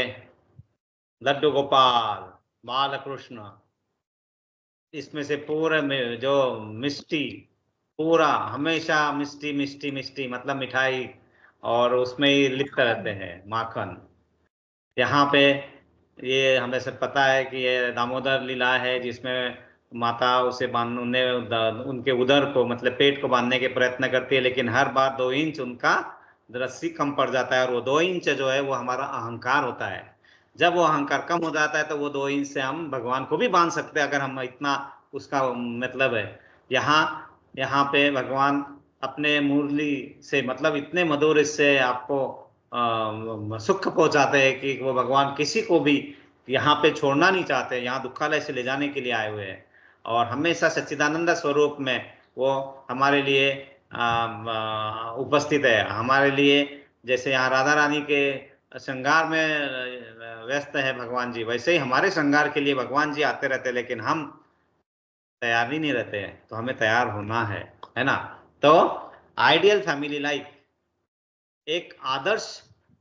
लड्डू गोपाल, बालकृष्ण, इसमें से पूरे में जो मिष्टी, पूरा हमेशा मिष्टी मिष्टी मिष्टी मतलब मिठाई, और उसमें ही लिप्त रहते हैं, माखन। यहाँ पे ये हमें सब पता है कि ये दामोदर लीला है, जिसमें माता उसे बांधने, उनके उदर को मतलब पेट को बांधने के प्रयत्न करती है, लेकिन हर बार 2 इंच उनका रस्सी कम पड़ जाता है। और वो 2 इंच जो है वो हमारा अहंकार होता है। जब वो अहंकार कम हो जाता है तो वो 2 इंच से हम भगवान को भी बांध सकते हैं, अगर हम इतना उसका मतलब है। यहाँ यहाँ पे भगवान अपने मुरली से मतलब इतने मधुर इससे आपको सुख पहुंचाते हैं कि वो भगवान किसी को भी यहाँ पे छोड़ना नहीं चाहते, यहाँ दुखालय से ले जाने के लिए आए हुए हैं। और हमेशा सच्चिदानंद स्वरूप में वो हमारे लिए उपस्थित है, हमारे लिए। जैसे यहाँ राधा रानी के श्रृंगार में व्यस्त है भगवान जी, वैसे ही हमारे श्रृंगार के लिए भगवान जी आते रहते हैं, लेकिन हम तैयार ही नहीं रहते हैं। तो हमें तैयार होना है ना। तो आइडियल फैमिली लाइफ, एक आदर्श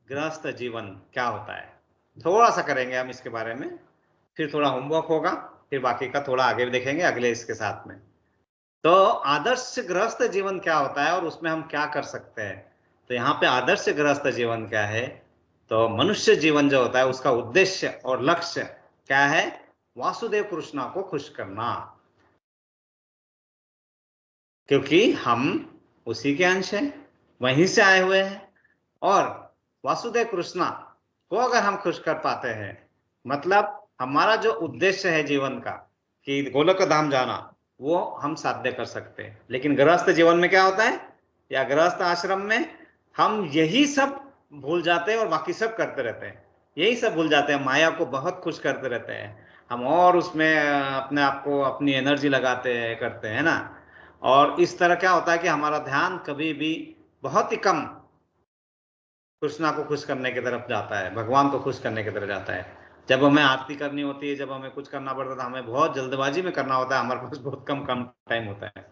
गृहस्थ जीवन क्या होता है, थोड़ा सा करेंगे हम इसके बारे में, फिर थोड़ा होमवर्क होगा, फिर बाकी का थोड़ा आगे देखेंगे अगले इसके साथ में। तो आदर्श गृहस्थ जीवन क्या होता है और उसमें हम क्या कर सकते हैं। तो यहाँ पे आदर्श गृहस्थ जीवन क्या है, तो मनुष्य जीवन जो होता है उसका उद्देश्य और लक्ष्य क्या है, वासुदेव कृष्णा को खुश करना, क्योंकि हम उसी के अंश हैं, वहीं से आए हुए हैं। और वासुदेव कृष्णा को अगर हम खुश कर पाते हैं, मतलब हमारा जो उद्देश्य है जीवन का कि गोलोक धाम जाना, वो हम साध्य कर सकते हैं। लेकिन गृहस्थ जीवन में क्या होता है, या गृहस्थ आश्रम में हम यही सब भूल जाते हैं और बाकी सब करते रहते हैं, यही सब भूल जाते हैं, माया को बहुत खुश करते रहते हैं हम, और उसमें अपने आप को अपनी एनर्जी लगाते हैं, करते हैं ना। और इस तरह क्या होता है कि हमारा ध्यान कभी भी बहुत ही कम कृष्णा को खुश करने की तरफ जाता है, भगवान को खुश करने की तरफ जाता है। जब हमें आरती करनी होती है, जब हमें कुछ करना पड़ता है, तो हमें बहुत जल्दबाजी में करना होता है, हमारे पास बहुत कम कम टाइम होता है।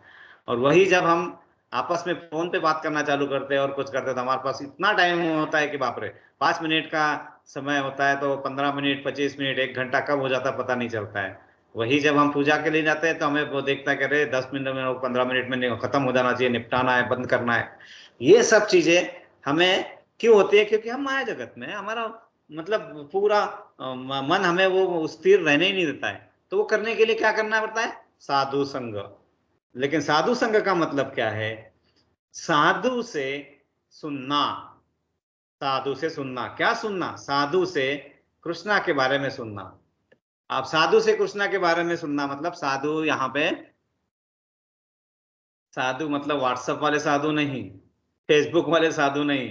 और वही जब हम आपस में फोन पे बात करना चालू करते हैं और कुछ करते हैं, तो हमारे पास इतना टाइम होता है कि बाप रे, 5 मिनट का समय होता है तो 15 मिनट, 25 मिनट, 1 घंटा कब हो जाता है पता नहीं चलता है। वही जब हम पूजा के लिए जाते हैं तो हमें वो देखता है कि अरे 10 मिनट में, 15 मिनट में खत्म हो जाना चाहिए, निपटाना है, बंद करना है। ये सब चीजें हमें क्यों होती है, क्योंकि हम माया जगत में, हमारा मतलब पूरा मन हमें वो स्थिर रहने ही नहीं देता है। तो वो करने के लिए क्या करना पड़ता है, साधु संग। लेकिन साधु संग का मतलब क्या है, साधु से सुनना, साधु से सुनना, क्या सुनना, साधु से कृष्णा के बारे में सुनना। आप साधु से कृष्णा के बारे में सुनना मतलब, साधु यहाँ पे साधु मतलब व्हाट्सएप वाले साधु नहीं, फेसबुक वाले साधु नहीं,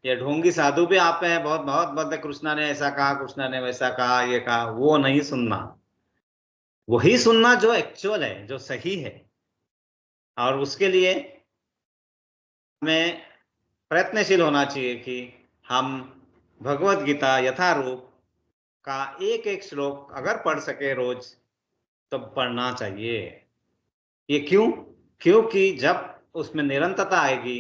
ये ढोंगी साधु भी आप हैं, बहुत बहुत बहुत कृष्णा ने ऐसा कहा, कृष्णा ने वैसा कहा, ये कहा, वो नहीं सुनना। वही सुनना जो एक्चुअल है, जो सही है। और उसके लिए हमें प्रयत्नशील होना चाहिए कि हम भगवत गीता यथारूप का एक एक श्लोक अगर पढ़ सके रोज तो पढ़ना चाहिए। ये क्यों, क्योंकि जब उसमें निरंतरता आएगी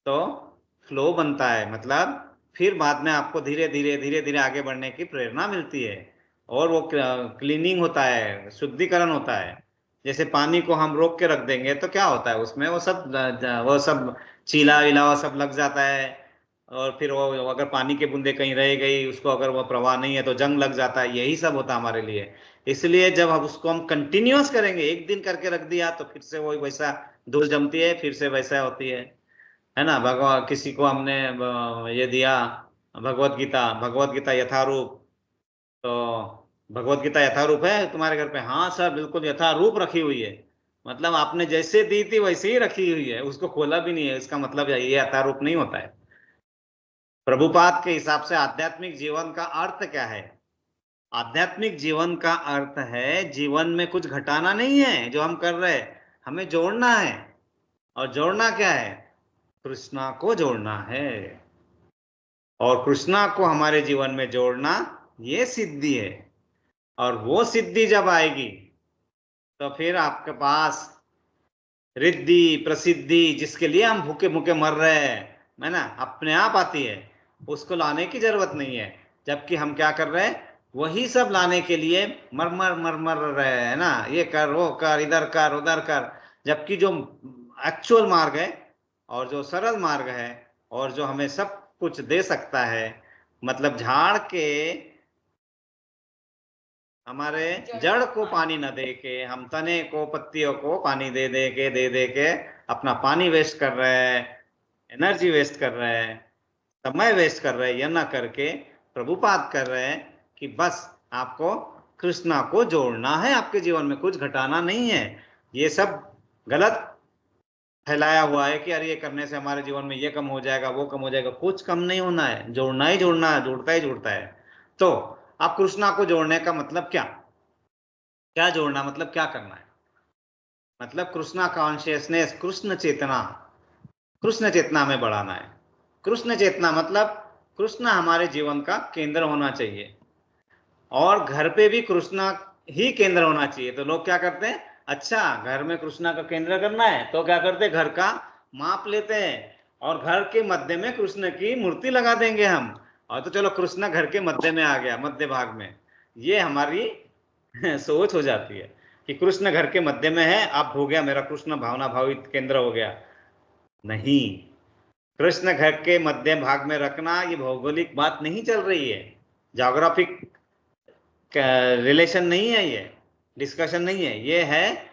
तो फ्लो बनता है, मतलब फिर बाद में आपको धीरे धीरे धीरे धीरे आगे बढ़ने की प्रेरणा मिलती है, और वो क्लीनिंग होता है, शुद्धिकरण होता है। जैसे पानी को हम रोक के रख देंगे तो क्या होता है उसमें, वो सब चीला विला वो सब लग जाता है, और फिर वो अगर पानी के बूंदे कहीं रह गई उसको, अगर वो प्रवाह नहीं है तो जंग लग जाता है। यही सब होता है हमारे लिए। इसलिए जब हम उसको हम कंटिन्यूअस करेंगे, एक दिन करके रख दिया तो फिर से वो वैसा धूल जमती है, फिर से वैसा होती है ना। भगवान किसी को हमने ये दिया भगवत गीता, भगवत गीता यथारूप, तो भगवत गीता यथारूप है तुम्हारे घर पे? हाँ सर बिल्कुल यथारूप रखी हुई है। मतलब आपने जैसे दी थी वैसे ही रखी हुई है, उसको खोला भी नहीं है, इसका मतलब ये यथारूप नहीं होता है। प्रभुपाद के हिसाब से आध्यात्मिक जीवन का अर्थ क्या है? आध्यात्मिक जीवन का अर्थ है जीवन में कुछ घटाना नहीं है जो हम कर रहे हैं, हमें जोड़ना है। और जोड़ना क्या है? कृष्णा को जोड़ना है। और कृष्णा को हमारे जीवन में जोड़ना ये सिद्धि है। और वो सिद्धि जब आएगी तो फिर आपके पास रिद्धि प्रसिद्धि, जिसके लिए हम भूखे भूखे मर रहे हैं, है ना, अपने आप आती है। उसको लाने की जरूरत नहीं है। जबकि हम क्या कर रहे हैं? वही सब लाने के लिए मर मर मर मर रहे हैं ना, ये कर वो कर, इधर कर उधर कर। जबकि जो एक्चुअल मार्ग है और जो सरल मार्ग है और जो हमें सब कुछ दे सकता है, मतलब झाड़ के हमारे जड़ को पानी न दे के, हम तने को पत्तियों को पानी दे के अपना पानी वेस्ट कर रहे हैं, एनर्जी वेस्ट कर रहे हैं, समय वेस्ट कर रहे हैं। यह ना करके प्रभुपाद कर रहे हैं कि बस आपको कृष्णा को जोड़ना है, आपके जीवन में कुछ घटाना नहीं है। ये सब गलत फैलाया हुआ है कि अरे ये करने से हमारे जीवन में ये कम हो जाएगा वो कम हो जाएगा। कुछ कम नहीं होना है, जोड़ना ही जोड़ना है, जुड़ता ही जुड़ता है। तो आप कृष्णा को जोड़ने का मतलब क्या? क्या जोड़ना मतलब क्या करना है? मतलब कृष्णा कॉन्शियसनेस, कृष्ण चेतना में बढ़ाना है। कृष्ण चेतना मतलब कृष्ण हमारे जीवन का केंद्र होना चाहिए, और घर पे भी कृष्णा ही केंद्र होना चाहिए। तो लोग क्या करते हैं, अच्छा घर में कृष्णा का केंद्र करना है तो क्या करते हैं, घर का माप लेते हैं और घर के मध्य में कृष्ण की मूर्ति लगा देंगे हम, और तो चलो कृष्ण घर के मध्य में आ गया, मध्य भाग में। ये हमारी सोच हो जाती है कि कृष्ण घर के मध्य में है, अब हो गया मेरा कृष्ण भावना भावित केंद्र हो गया। नहीं, कृष्ण घर के मध्य भाग में रखना ये भौगोलिक बात नहीं चल रही है, ज्योग्राफिक रिलेशन नहीं है, ये डिस्कशन नहीं है, ये है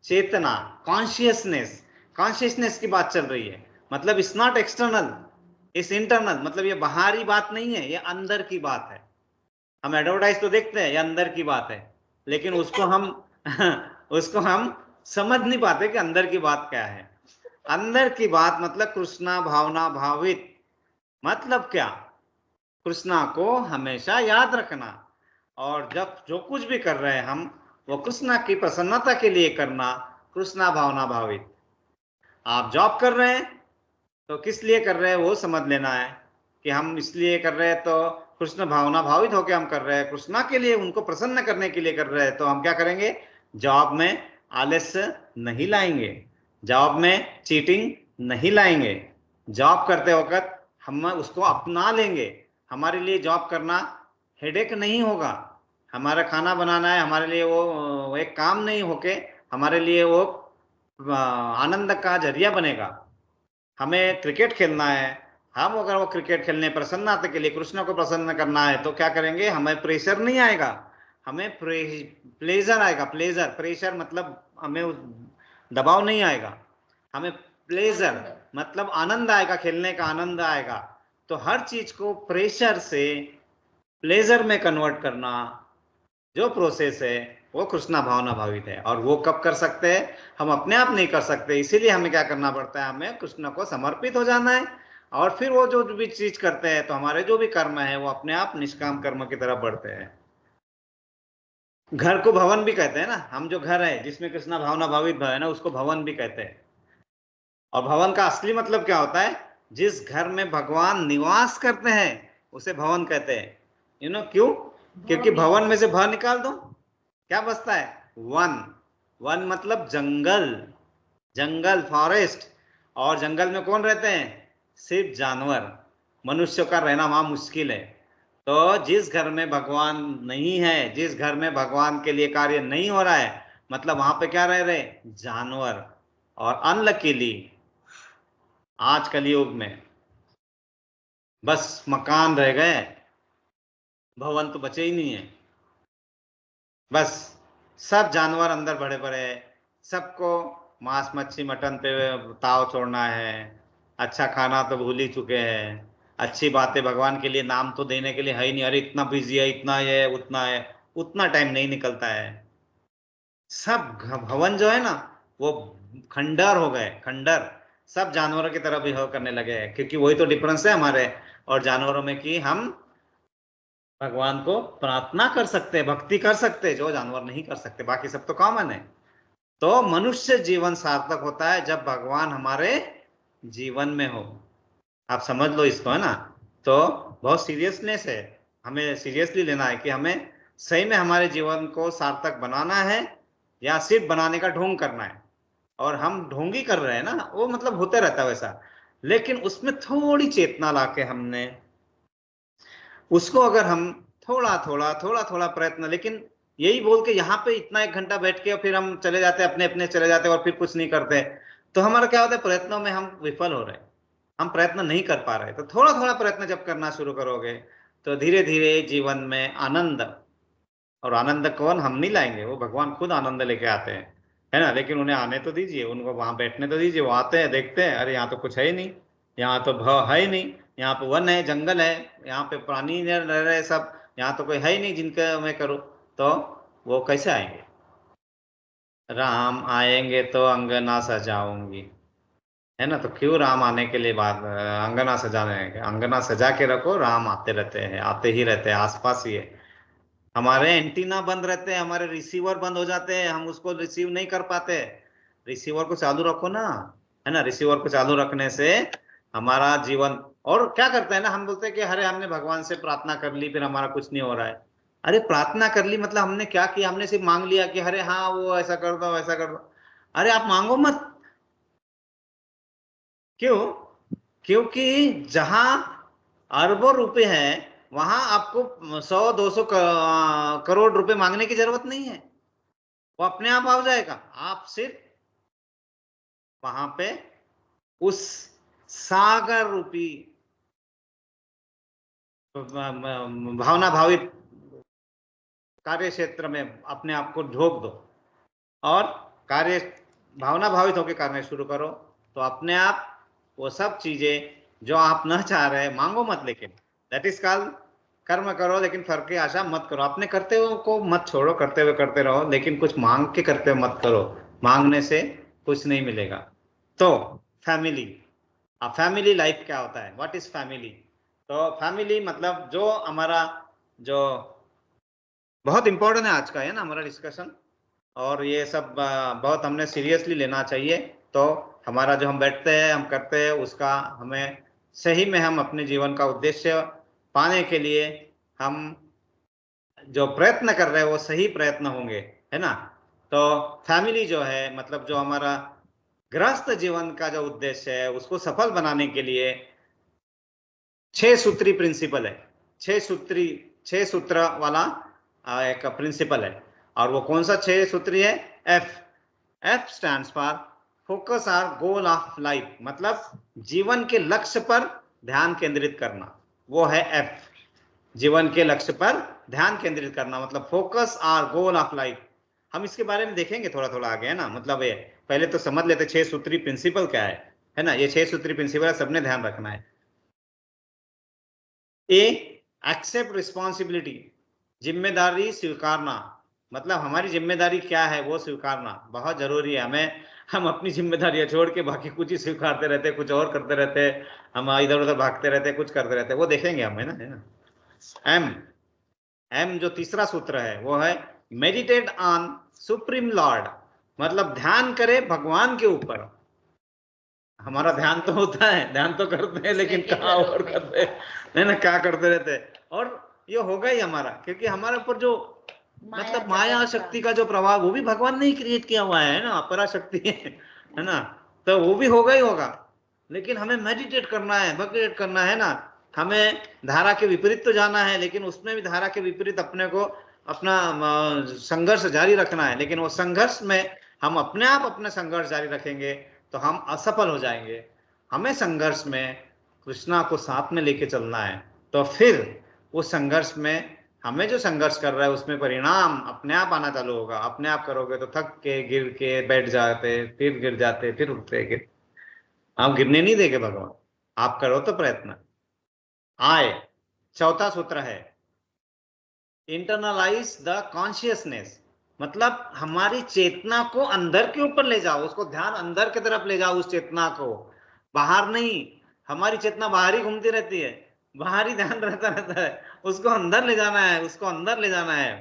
चेतना, कॉन्शियसनेस। कॉन्शियसनेस की बात चल रही है। मतलब it's not external, it's internal. मतलब ये बाहरी बात नहीं है, ये अंदर की बात है। हम एडवर्टाइज तो देखते हैं, ये अंदर की बात है, लेकिन उसको हम उसको हम समझ नहीं पाते कि अंदर की बात क्या है। अंदर की बात मतलब कृष्णा भावना भावित। मतलब क्या? कृष्णा को हमेशा याद रखना, और जब जो कुछ भी कर रहे हैं हम, वो कृष्णा की प्रसन्नता के लिए करना, कृष्णा भावना भावित। आप जॉब कर रहे हैं तो किस लिए कर रहे हैं वो समझ लेना है कि हम इसलिए कर रहे हैं तो कृष्ण भावना भावित होकर हम कर रहे हैं, कृष्णा के लिए, उनको प्रसन्न करने के लिए कर रहे हैं। तो हम क्या करेंगे, जॉब में आलस्य नहीं लाएंगे, जॉब में चीटिंग नहीं लाएंगे, जॉब करते वक्त हम उसको अपना लेंगे। हमारे लिए जॉब करना हेडेक नहीं होगा, हमारा खाना बनाना है हमारे लिए वो एक काम नहीं होके हमारे लिए वो आनंद का जरिया बनेगा। हमें क्रिकेट खेलना है, हम अगर वो क्रिकेट खेलने प्रसन्नता के लिए कृष्ण को प्रसन्न करना है तो क्या करेंगे, हमें प्रेशर नहीं आएगा, हमें प्लेजर आएगा। प्लेजर, प्रेशर मतलब हमें दबाव नहीं आएगा, हमें प्लेजर मतलब आनंद आएगा, खेलने का आनंद आएगा। तो हर चीज को प्रेशर से प्लेजर में कन्वर्ट करना जो प्रोसेस है वो कृष्णा भावना भावित है। और वो कब कर सकते हैं, हम अपने आप नहीं कर सकते। इसीलिए हमें क्या करना पड़ता है, हमें कृष्ण को समर्पित हो जाना है। और फिर वो जो भी चीज करते हैं तो हमारे जो भी कर्म है वो अपने आप निष्काम कर्म की तरफ बढ़ते हैं। घर को भवन भी कहते हैं ना, हम जो घर है जिसमें कृष्णा भावना भावित है ना, उसको भवन भी कहते हैं। और भवन का असली मतलब क्या होता है, जिस घर में भगवान निवास करते हैं उसे भवन कहते हैं। क्यों? क्योंकि भवन में से भ निकाल दो, क्या बचता है, वन। वन मतलब जंगल, जंगल फॉरेस्ट। और जंगल में कौन रहते हैं, सिर्फ जानवर, मनुष्य का रहना वहां मुश्किल है। तो जिस घर में भगवान नहीं है, जिस घर में भगवान के लिए कार्य नहीं हो रहा है, मतलब वहां पे क्या रह रहे, जानवर। और अनलकीली आज कलयुग में बस मकान रह गए, भवन तो बचे ही नहीं है। बस सब जानवर अंदर भरे पड़े हैं, सबको मांस मच्छी मटन पे ताव छोड़ना है, अच्छा खाना तो भूल ही चुके हैं, अच्छी बातें भगवान के लिए नाम तो देने के लिए है ही नहीं। अरे इतना बिजी है, इतना ये उतना है, उतना टाइम नहीं निकलता है। सब भवन जो है ना वो खंडर हो गए, खंडर। सब जानवरों की तरह बिहेव करने लगे हैं, क्योंकि वही तो डिफरेंस है हमारे और जानवरों में कि हम भगवान को प्रार्थना कर सकते हैं, भक्ति कर सकते हैं, जो जानवर नहीं कर सकते। बाकी सब तो कॉमन है। तो मनुष्य जीवन सार्थक होता है जब भगवान हमारे जीवन में हो। आप समझ लो इसको, है ना। तो बहुत सीरियसनेस है, हमें सीरियसली लेना है कि हमें सही में हमारे जीवन को सार्थक बनाना है या सिर्फ बनाने का ढोंग करना है। और हम ढोंगी कर रहे हैं ना, वो मतलब होते रहता है वैसा, लेकिन उसमें थोड़ी चेतना लाके हमने उसको अगर हम थोड़ा थोड़ा प्रयत्न, लेकिन यही बोल के यहाँ पे इतना 1 घंटा बैठ के और फिर हम चले जाते अपने अपने चले जाते और फिर कुछ नहीं करते, तो हमारा क्या होता है, प्रयत्नों में हम विफल हो रहे हैं, हम प्रयत्न नहीं कर पा रहे। तो थोड़ा थोड़ा प्रयत्न जब करना शुरू करोगे तो धीरे धीरे जीवन में आनंद, और आनंद कौन, हम नहीं लाएंगे, वो भगवान खुद आनंद लेके आते हैं, है ना। लेकिन उन्हें आने तो दीजिए, उनको वहां बैठने तो दीजिए। वो आते हैं, देखते हैं, अरे यहाँ तो कुछ है ही नहीं, यहाँ तो भाव है ही नहीं, यहाँ पे वन है, जंगल है, यहाँ पे प्राणी रह रहे सब, यहाँ तो कोई है ही नहीं जिनका मैं करूँ। तो वो कैसे आएंगे। राम आएंगे तो अंगना सजाऊंगी, है ना। तो क्यों राम आने के लिए बात, अंगना सजाने, अंगना सजा के रखो, राम आते रहते हैं, आते ही रहते हैं, आसपास ही है। हमारे एंटीना बंद रहते हैं, हमारे रिसीवर बंद हो जाते हैं, हम उसको रिसीव नहीं कर पाते। रिसीवर को चालू रखो ना, है ना। रिसीवर को चालू रखने से हमारा जीवन, और क्या करते हैं ना, हम बोलते हैं कि अरे हमने भगवान से प्रार्थना कर ली फिर हमारा कुछ नहीं हो रहा है। अरे प्रार्थना कर ली मतलब हमने क्या किया, हमने सिर्फ मांग लिया कि अरे हाँ वो ऐसा कर दो वैसा कर दो। अरे आप मांगो मत। क्यों? क्योंकि जहां अरबों रुपए हैं वहां आपको 100-200 करोड़ रुपए मांगने की जरूरत नहीं है, वो अपने आप आ जाएगा। आप सिर्फ वहां पे उस सागर रूपी भावना भावित कार्य क्षेत्र में अपने आप को झोंक दो और कार्य भावना भावित होकर करना शुरू करो, तो अपने आप वो सब चीजें जो आप न चाह रहे, मांगो मत, लेकिन दैट इज कॉल्ड कर्म करो लेकिन फल की आशा मत करो। अपने करते हुए को मत छोड़ो, करते हुए करते रहो, लेकिन कुछ मांग के करते हुए मत करो, मांगने से कुछ नहीं मिलेगा। तो फैमिली, अब फैमिली लाइफ क्या होता है, व्हाट इज फैमिली। तो फैमिली मतलब जो हमारा, जो बहुत इंपॉर्टेंट है आज का, है ना, हमारा डिस्कशन। और ये सब बहुत हमने सीरियसली लेना चाहिए। तो हमारा जो हम बैठते हैं हम करते हैं उसका हमें सही में हम अपने जीवन का उद्देश्य पाने के लिए हम जो प्रयत्न कर रहे हैं वो सही प्रयत्न होंगे, है ना। तो फैमिली जो है मतलब जो हमारा गृहस्थ जीवन का जो उद्देश्य है उसको सफल बनाने के लिए 6 सूत्री प्रिंसिपल है, 6 सूत्र वाला एक प्रिंसिपल है। और वो कौन सा 6 सूत्री है, F. F stands for focus or goal of life, मतलब जीवन के लक्ष्य पर ध्यान केंद्रित करना, वो है एफ। जीवन के लक्ष्य पर ध्यान केंद्रित करना मतलब focus or goal of life. हम इसके बारे में देखेंगे थोड़ा थोड़ा आगे, है ना। मतलब ये पहले तो समझ लेते 6 सूत्री प्रिंसिपल क्या है ना। ये 6 सूत्री प्रिंसिपल सबने ध्यान रखना है। ए, एक्सेप्ट रिस्पॉन्सिबिलिटी, जिम्मेदारी स्वीकारना, मतलब हमारी जिम्मेदारी क्या है वो स्वीकारना बहुत जरूरी है हमें। हम अपनी जिम्मेदारियां छोड़ के बाकी कुछ ही स्वीकारते रहते, कुछ और करते रहते, हम इधर उधर भागते रहते, कुछ करते रहते, वो देखेंगे हम, है ना। एम, एम जो तीसरा सूत्र है वो है मेडिटेट ऑन सुप्रीम लॉर्ड, मतलब ध्यान करे भगवान के ऊपर। हमारा ध्यान तो होता है, ध्यान तो करते हैं, लेकिन कहाँ और करते हैं, है ना, क्या करते रहते हैं। और ये होगा ही हमारा, क्योंकि हमारे ऊपर जो मतलब माया शक्ति का जो प्रभाव वो भी भगवान ने ही क्रिएट किया हुआ है ना, अपरा शक्ति है ना। तो वो भी होगा ही होगा, लेकिन हमें मेडिटेट करना है, मेडिटेट करना है ना। हमें धारा के विपरीत तो जाना है, लेकिन उसमें भी धारा के विपरीत अपने को अपना संघर्ष जारी रखना है, लेकिन वो संघर्ष में हम अपने आप अपने संघर्ष जारी रखेंगे तो हम असफल हो जाएंगे। हमें संघर्ष में कृष्णा को साथ में लेके चलना है, तो फिर उस संघर्ष में हमें जो संघर्ष कर रहा है उसमें परिणाम अपने आप आना चालू होगा। अपने आप करोगे तो थक के गिर के बैठ जाते, फिर गिर जाते, फिर उठते, गिर आप गिरने नहीं देंगे भगवान, आप करो तो प्रयत्न आए। चौथा सूत्र है इंटरनलाइज द कॉन्शियसनेस, मतलब हमारी चेतना को अंदर के ऊपर ले जाओ, उसको ध्यान अंदर की तरफ ले जाओ, उस चेतना को बाहर नहीं। हमारी चेतना बाहर ही घूमती रहती है, बाहर ही ध्यान रहता है, उसको अंदर ले जाना है, उसको अंदर ले जाना है,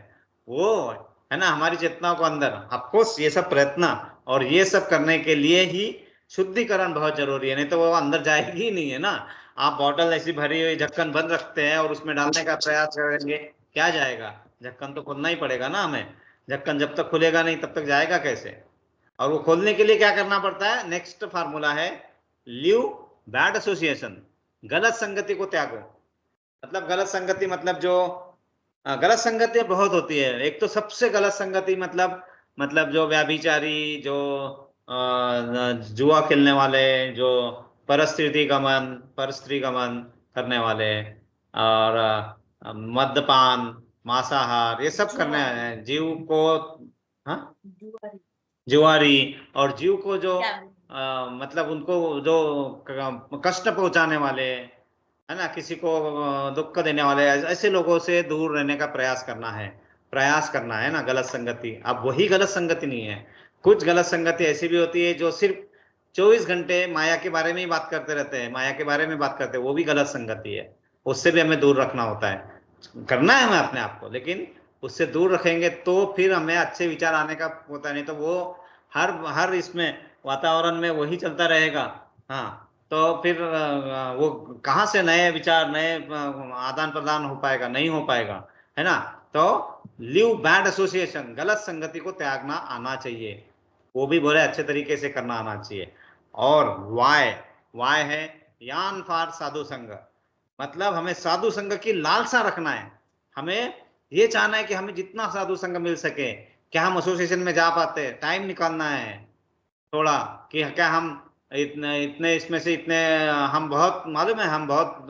वो है ना हमारी चेतना को अंदर। ऑफकोर्स ये सब प्रयत्न और ये सब करने के लिए ही शुद्धिकरण बहुत जरूरी है, नहीं तो वो अंदर जाएगी ही नहीं, है ना। आप बॉटल ऐसी भरी हुई ढक्कन बंद रखते हैं और उसमें डालने का प्रयास करेंगे, क्या जाएगा? ढक्कन तो खोलना ही पड़ेगा ना हमें, ढक्कन जब तक खुलेगा नहीं तब तक जाएगा कैसे? और वो खोलने के लिए क्या करना पड़ता है? नेक्स्ट फार्मूला है लीव बैड एसोसिएशन, गलत संगति को त्यागो। मतलब गलत संगति मतलब जो गलत संगति बहुत होती है। एक तो सबसे गलत संगति मतलब जो व्यभिचारी, जो जुआ खेलने वाले, जो परस्त्री गमन करने वाले, और मद्यपान, मांसाहार, ये सब करने हैं जीव को। हाँ, जुआरी और जीव को जो मतलब उनको जो कष्ट पहुंचाने वाले, है ना, किसी को दुख देने वाले, ऐसे लोगों से दूर रहने का प्रयास करना है ना गलत संगति। अब वही गलत संगति नहीं है, कुछ गलत संगति ऐसी भी होती है जो सिर्फ 24 घंटे माया के बारे में ही बात करते रहते हैं, माया के बारे में बात करते हैं, वो भी गलत संगति है। उससे भी हमें दूर रखना होता है, करना है हमें अपने आप को, लेकिन उससे दूर रखेंगे तो फिर हमें अच्छे विचार आने का होता है, नहीं तो वो हर इसमें वातावरण में वही चलता रहेगा। हाँ, तो फिर वो कहाँ से नए विचार, नए आदान प्रदान हो पाएगा? नहीं हो पाएगा, है ना। तो लिव बैड एसोसिएशन, गलत संगति को त्यागना आना चाहिए, वो भी बोले अच्छे तरीके से करना आना चाहिए। और वाय है यान फॉर साधु संग, मतलब हमें साधु संग की लालसा रखना है, हमें ये चाहना है कि हमें जितना साधु संग मिल सके। क्या हम एसोसिएशन में जा पाते? टाइम निकालना है थोड़ा, कि क्या हम इतने इतने इसमें से इतने, हम बहुत मालूम है हम बहुत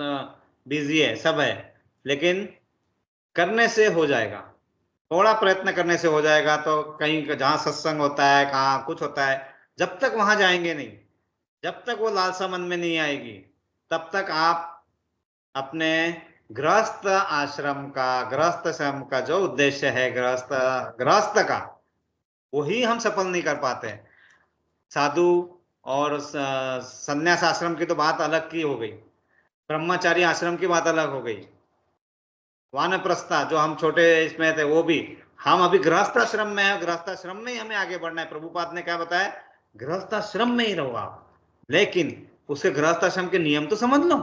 बिजी है, सब है, लेकिन करने से हो जाएगा, थोड़ा प्रयत्न करने से हो जाएगा। तो कहीं जहाँ सत्संग होता है, कहाँ कुछ होता है, जब तक वहां जाएंगे नहीं, जब तक वो लालसा मन में नहीं आएगी, तब तक आप अपने गृहस्थ आश्रम का जो उद्देश्य है गृहस्थ का, वही हम सफल नहीं कर पाते। साधु और संन्यास आश्रम की तो बात अलग की हो गई, ब्रह्मचारी आश्रम की बात अलग हो गई, वानप्रस्था जो हम छोटे इसमें थे वो भी, हम अभी गृहस्थाश्रम में है, गृहस्थाश्रम में ही हमें आगे बढ़ना है। प्रभुपाद ने क्या बताया? गृहस्थाश्रम में ही रहो आप, लेकिन उसके गृहस्थाश्रम के नियम तो समझ लो,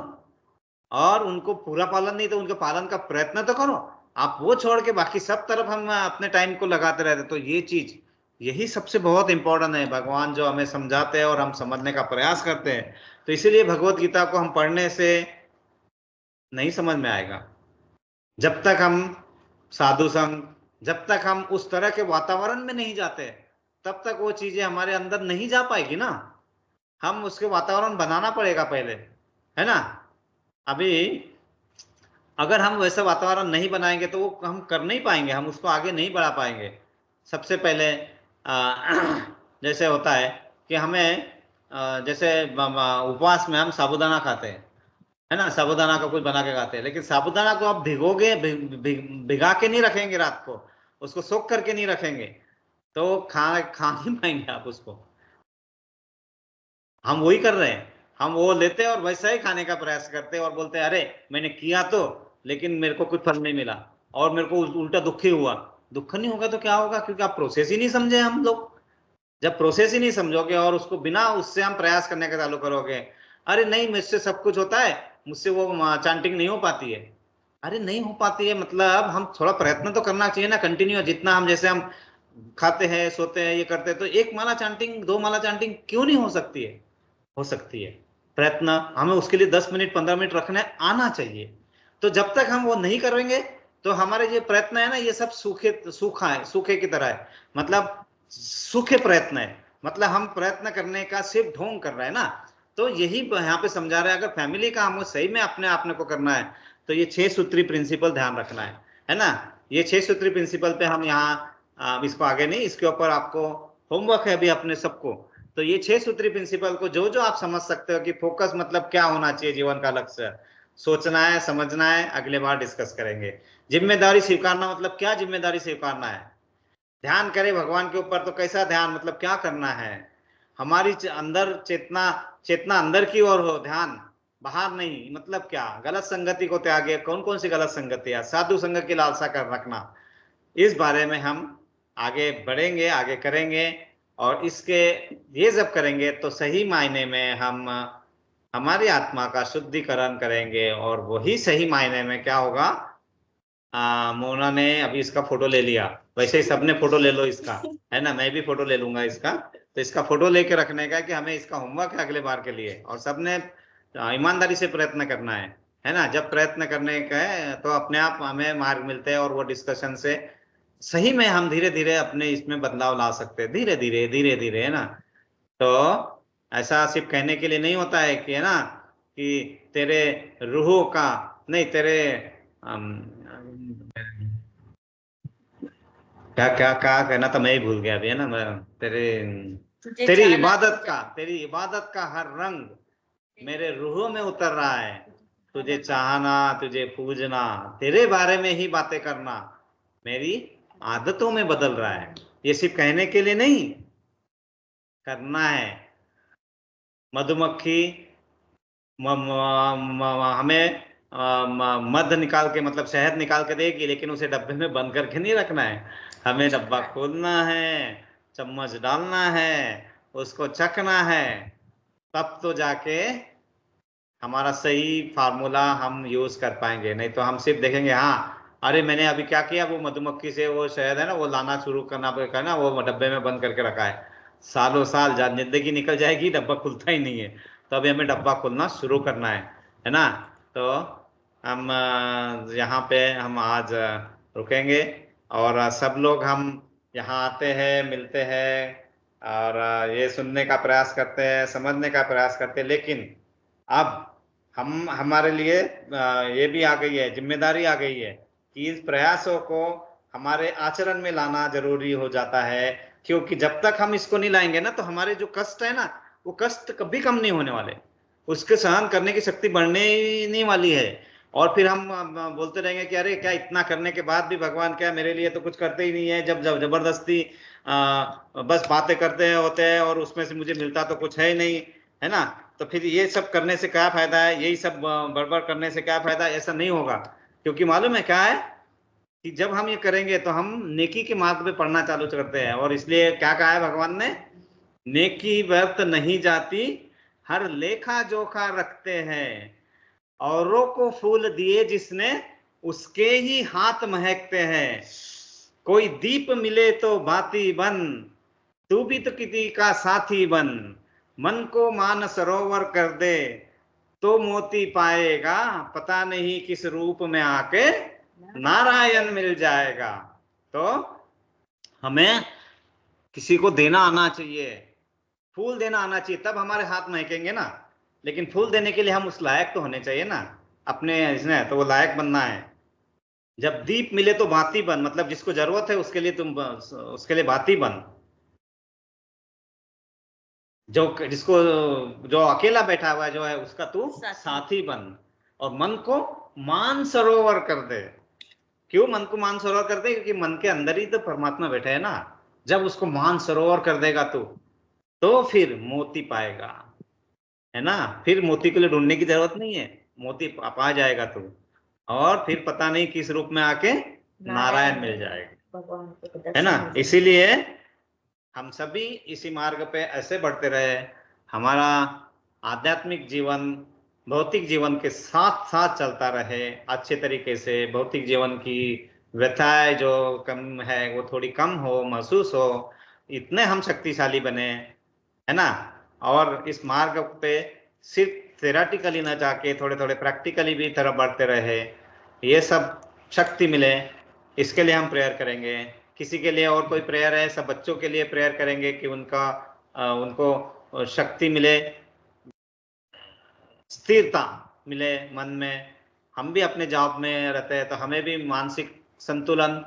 और उनको पूरा पालन नहीं तो उनके पालन का प्रयत्न तो करो। आप वो छोड़ के बाकी सब तरफ हम अपने टाइम को लगाते रहते, तो ये चीज, यही सबसे बहुत इंपॉर्टेंट है। भगवान जो हमें समझाते हैं और हम समझने का प्रयास करते हैं, तो इसीलिए भगवत गीता को हम पढ़ने से नहीं समझ में आएगा जब तक हम साधु संग, जब तक हम उस तरह के वातावरण में नहीं जाते, तब तक वो चीजें हमारे अंदर नहीं जा पाएगी ना। हम उसके वातावरण बनाना पड़ेगा पहले, है ना। अभी अगर हम वैसा वातावरण नहीं बनाएंगे तो वो हम कर नहीं पाएंगे, हम उसको आगे नहीं बढ़ा पाएंगे। सबसे पहले जैसे होता है कि हमें जैसे उपवास में हम साबूदाना खाते हैं, है ना, साबूदाना का कुछ बना के खाते हैं, लेकिन साबूदाना को आप भिगोगे, भिगा के नहीं रखेंगे, रात को उसको सोख करके नहीं रखेंगे, तो खा नहीं पाएंगे आप उसको। हम वही कर रहे हैं, हम वो लेते हैं और वैसा ही खाने का प्रयास करते हैं और बोलते हैं अरे मैंने किया तो, लेकिन मेरे को कुछ फल नहीं मिला और मेरे को उल्टा दुख ही हुआ। दुख नहीं होगा तो क्या होगा? क्योंकि आप प्रोसेस ही नहीं समझे। हम लोग जब प्रोसेस ही नहीं समझोगे और उसको बिना उससे हम प्रयास करने का चालू करोगे, अरे नहीं मुझसे सब कुछ होता है, मुझसे वो चांटिंग नहीं हो पाती है, अरे नहीं हो पाती है, मतलब हम थोड़ा प्रयत्न तो करना चाहिए ना कंटिन्यू। जितना हम जैसे हम खाते हैं, सोते हैं, ये करते हैं, तो एक माला चांटिंग, 2 माला चांटिंग क्यों नहीं हो सकती है? हो सकती है। प्रयत्न हमें उसके लिए 10 मिनट 15 मिनट रखने आना चाहिए। तो जब तक हम वो नहीं करेंगे तो हमारे ये प्रयत्न है ना, ये सब सूखे की तरह है, मतलब सूखे प्रयत्न है, मतलब हम प्रयत्न करने का सिर्फ ढोंग कर रहे हैं ना। तो यही यहाँ पे समझा रहे हैं, अगर फैमिली का हमको सही में अपने आप को करना है तो ये 6 सूत्री प्रिंसिपल ध्यान रखना है ना। ये 6 सूत्री प्रिंसिपल पे हम यहाँ इसको आगे नहीं, इसके ऊपर आपको होमवर्क है अभी अपने सबको। तो ये 6 सूत्री प्रिंसिपल को जो जो आप समझ सकते हो कि फोकस मतलब क्या होना चाहिए, जीवन का लक्ष्य सोचना है, समझना है, अगले बार डिस्कस करेंगे। जिम्मेदारी स्वीकारना मतलब क्या जिम्मेदारी स्वीकारना है, ध्यान करें भगवान के ऊपर तो कैसा ध्यान, मतलब क्या करना है, हमारी अंदर चेतना, चेतना अंदर की ओर हो, ध्यान बाहर नहीं, मतलब क्या, गलत संगति को त्यागे, कौन कौन सी गलत संगति है, साधु संग की लालसा कर रखना। इस बारे में हम आगे बढ़ेंगे, आगे करेंगे, और इसके ये जब करेंगे तो सही मायने में हम हमारी आत्मा का शुद्धिकरण करेंगे, और वही सही मायने में क्या होगा। मोना ने अभी इसका फोटो ले लिया, वैसे ही सबने फोटो ले लो इसका, है ना, मैं भी फोटो ले लूंगा इसका। तो इसका फोटो लेके रखने का कि हमें इसका होमवर्क है अगले बार के लिए, और सबने ईमानदारी से प्रयत्न करना है ना। जब प्रयत्न करने का है तो अपने आप हमें मार्ग मिलते हैं, और वो डिस्कशन से सही में हम धीरे धीरे अपने इसमें बदलाव ला सकते हैं, धीरे धीरे धीरे धीरे, है ना। तो ऐसा सिर्फ कहने के लिए नहीं होता है कि, है ना, कि तेरे रूह का नहीं, तेरे क्या क्या क्या कहना था, मैं ही भूल गया अभी, है ना। मैं तेरी इबादत का हर रंग मेरे रूह में उतर रहा है, तुझे चाहना, तुझे पूजना, तेरे बारे में ही बातें करना मेरी आदतों में बदल रहा है। ये सिर्फ कहने के लिए नहीं, करना है। मधुमक्खी हमें मध निकाल के, मतलब शहद निकाल के देगी, लेकिन उसे डब्बे में बंद करके नहीं रखना है, हमें डब्बा खोलना है, चम्मच डालना है, उसको चखना है, तब तो जाके हमारा सही फार्मूला हम यूज कर पाएंगे। नहीं तो हम सिर्फ देखेंगे, हाँ अरे मैंने अभी क्या किया, वो मधुमक्खी से वो शहद है ना, वो लाना शुरू करना ना, वो डब्बे में बंद करके रखा है, सालों साल जिंदगी निकल जाएगी, डब्बा खुलता ही नहीं है। तो अभी हमें डब्बा खोलना शुरू करना है ना। तो हम यहाँ पे हम आज रुकेंगे, और सब लोग हम यहाँ आते हैं, मिलते हैं, और ये सुनने का प्रयास करते हैं, समझने का प्रयास करते हैं, लेकिन अब हमारे लिए ये भी आ गई है, जिम्मेदारी आ गई है कि इस प्रयासों को हमारे आचरण में लाना जरूरी हो जाता है, क्योंकि जब तक हम इसको नहीं लाएंगे ना, तो हमारे जो कष्ट है ना, वो कष्ट कभी कम नहीं होने वाले, उसके सहन करने की शक्ति बढ़ने ही नहीं वाली है। और फिर हम बोलते रहेंगे कि अरे क्या इतना करने के बाद भी भगवान क्या मेरे लिए तो कुछ करते ही नहीं है, जब जब जबरदस्ती बस बातें करते होते हैं और उसमें से मुझे मिलता तो कुछ है ही नहीं, है ना। तो फिर ये सब करने से क्या फायदा है, यही सब बड़बड़ करने से क्या फायदा, ऐसा नहीं होगा। क्योंकि मालूम है क्या है कि जब हम ये करेंगे तो हम नेकी के मार्ग पे पढ़ना चालू करते हैं, और इसलिए क्या कहा है भगवान ने, नेकी व्यर्थ नहीं जाती, हर लेखा जोखा रखते हैं, औरों को फूल दिए जिसने उसके ही हाथ महकते हैं, कोई दीप मिले तो बाती बन, तू भी तो किसी का साथी बन, मन को मान सरोवर कर दे तो मोती पाएगा, पता नहीं किस रूप में आके नारायण मिल जाएगा। तो हमें किसी को देना आना चाहिए, फूल देना आना चाहिए, तब हमारे हाथ महकेंगे ना। लेकिन फूल देने के लिए हम उस लायक तो होने चाहिए ना, अपने इसमें तो वो लायक बनना है। जब दीप मिले तो बाती बन, मतलब जिसको जरूरत है उसके लिए तुम उसके लिए बाती बन, जो जिसको जो अकेला बैठा हुआ है जो है उसका तू साथी बन, और मन को मान सरोवर कर दे। क्यों मन को मान सरोवर कर दे, क्योंकि मन के अंदर ही तो परमात्मा बैठे है ना। जब उसको मान सरोवर कर देगा तू, तो फिर मोती पाएगा, है ना। फिर मोती के लिए ढूंढने की जरूरत नहीं है, मोती पा जाएगा तू, और फिर पता नहीं किस रूप में आके नारायण मिल जाएगा, है ना। इसीलिए हम सभी इसी मार्ग पे ऐसे बढ़ते रहे, हमारा आध्यात्मिक जीवन भौतिक जीवन के साथ साथ चलता रहे अच्छे तरीके से, भौतिक जीवन की व्यथाएं जो कम है वो थोड़ी कम हो, महसूस हो, इतने हम शक्तिशाली बने, है ना। और इस मार्ग पे सिर्फ थेराटिकली ना जाके थोड़े थोड़े प्रैक्टिकली भी तरफ बढ़ते रहे। ये सब शक्ति मिले, इसके लिए हम प्रेयर करेंगे। किसी के लिए और कोई प्रेयर है? सब बच्चों के लिए प्रेयर करेंगे कि उनको शक्ति मिले, स्थिरता मिले मन में। हम भी अपने जॉब में रहते हैं तो हमें भी मानसिक संतुलन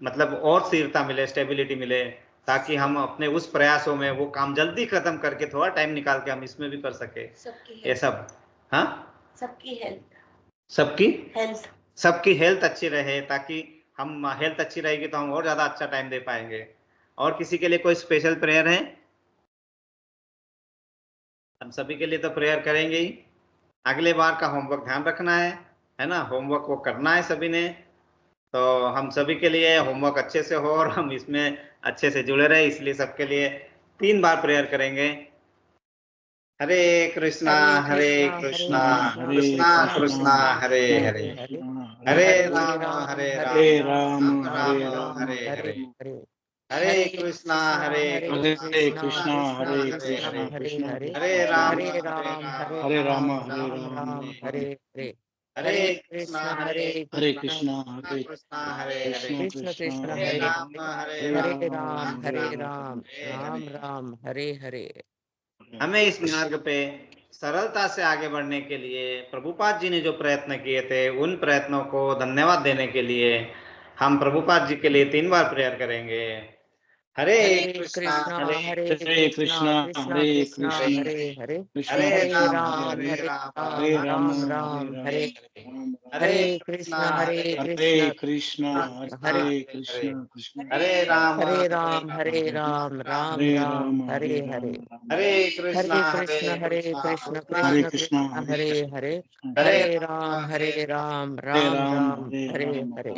मतलब और स्थिरता मिले, स्टेबिलिटी मिले, ताकि हम अपने उस प्रयासों में वो काम जल्दी खत्म करके थोड़ा टाइम निकाल के हम इसमें भी कर सके। ये सब हाँ, सबकी हेल्थ अच्छी रहे, ताकि हम हेल्थ अच्छी रहेगी तो हम और ज्यादा अच्छा टाइम दे पाएंगे। और किसी के लिए कोई स्पेशल प्रेयर है? हम सभी के लिए तो प्रेयर करेंगे ही। अगले बार का होमवर्क ध्यान रखना है ना, होमवर्क वो करना है सभी ने। तो हम सभी के लिए होमवर्क अच्छे से हो और हम इसमें अच्छे से जुड़े रहे, इसलिए सबके लिए 3 बार प्रेयर करेंगे। हरे कृष्णा हरे कृष्णा कृष्णा कृष्णा हरे हरे, हरे राम राम हरे हरे, हरे कृष्णा हरे कृष्णा हरे कृष्णा हरे राम हरे राम हरे राम राम हरे हरे, हरे कृष्णा हरे कृष्णा हरे हरे, कृष्ण कृष्ण हरे हरे राम हरे राम राम राम हरे हरे। हमें इस मार्ग पे सरलता से आगे बढ़ने के लिए प्रभुपाद जी ने जो प्रयत्न किए थे, उन प्रयत्नों को धन्यवाद देने के लिए हम प्रभुपाद जी के लिए 3 बार प्रेयर करेंगे। हरे कृष्णा हरे कृष्णा कृष्णा कृष्णा हरे हरे, हरे हरे राम राम राम हरे, हरे कृष्ण कृष्णा हरे, कृष्णा हरे राम राम राम हरे हरे, हरे हरे कृष्णा कृष्ण कृष्ण कृष्ण हरे हरे, हरे हरे राम राम हरे हरे।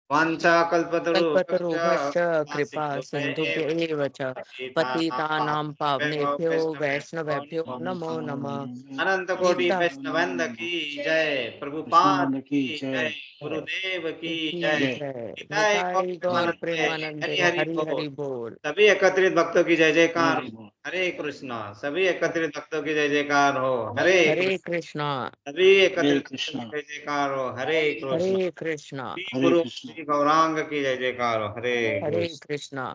वाञ्छा कल्पतरुभ्यश्च कल्पतरुभ्यश्च कृपा सिन्धुभ्यैव च पतितानां पावनेभ्यो वैष्णवेभ्यो नमो नमः। अनंत कोटि गीता वैष्णवृंद की जय, प्रभुपाद की जय, गुरुदेव की की जय, जय, निताय गौर निताई गौर प्रेमानंदे, प्रेमानंदे हरि हरि हरि बोल। हरि बोल। सभी एकत्रित भक्तों की जय जयकार। हरे कृष्णा, सभी एकत्रित भक्तों की जय जयकार हो। हरे हरे कृष्ण, कृष्णा सभी एकत्रित भक्तों की जय जयकार हो। हरे कृष्ण, हरे कृष्णा श्री गुरु श्री गौरांग की जय जयकार हो। हरे हरे कृष्ण। कृष्णा।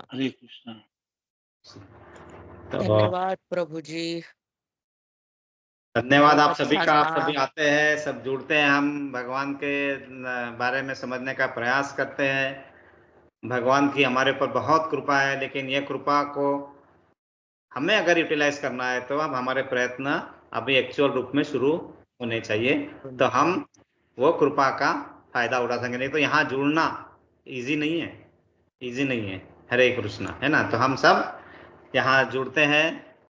तो धन्यवाद प्रभु जी, धन्यवाद बहुत आप सभी अच्छा का। आप था। सभी आते हैं, सब जुड़ते हैं, हम भगवान के बारे में समझने का प्रयास करते हैं। भगवान की हमारे ऊपर बहुत कृपा है, लेकिन ये कृपा को हमें अगर यूटिलाइज करना है तो अब हमारे प्रयत्न अभी एक्चुअल रूप में शुरू होने चाहिए, तो हम वो कृपा का फायदा उठा सकेंगे। नहीं तो यहाँ जुड़ना इजी नहीं है, इजी नहीं है। हरे कृष्णा, है ना। तो हम सब यहाँ जुड़ते हैं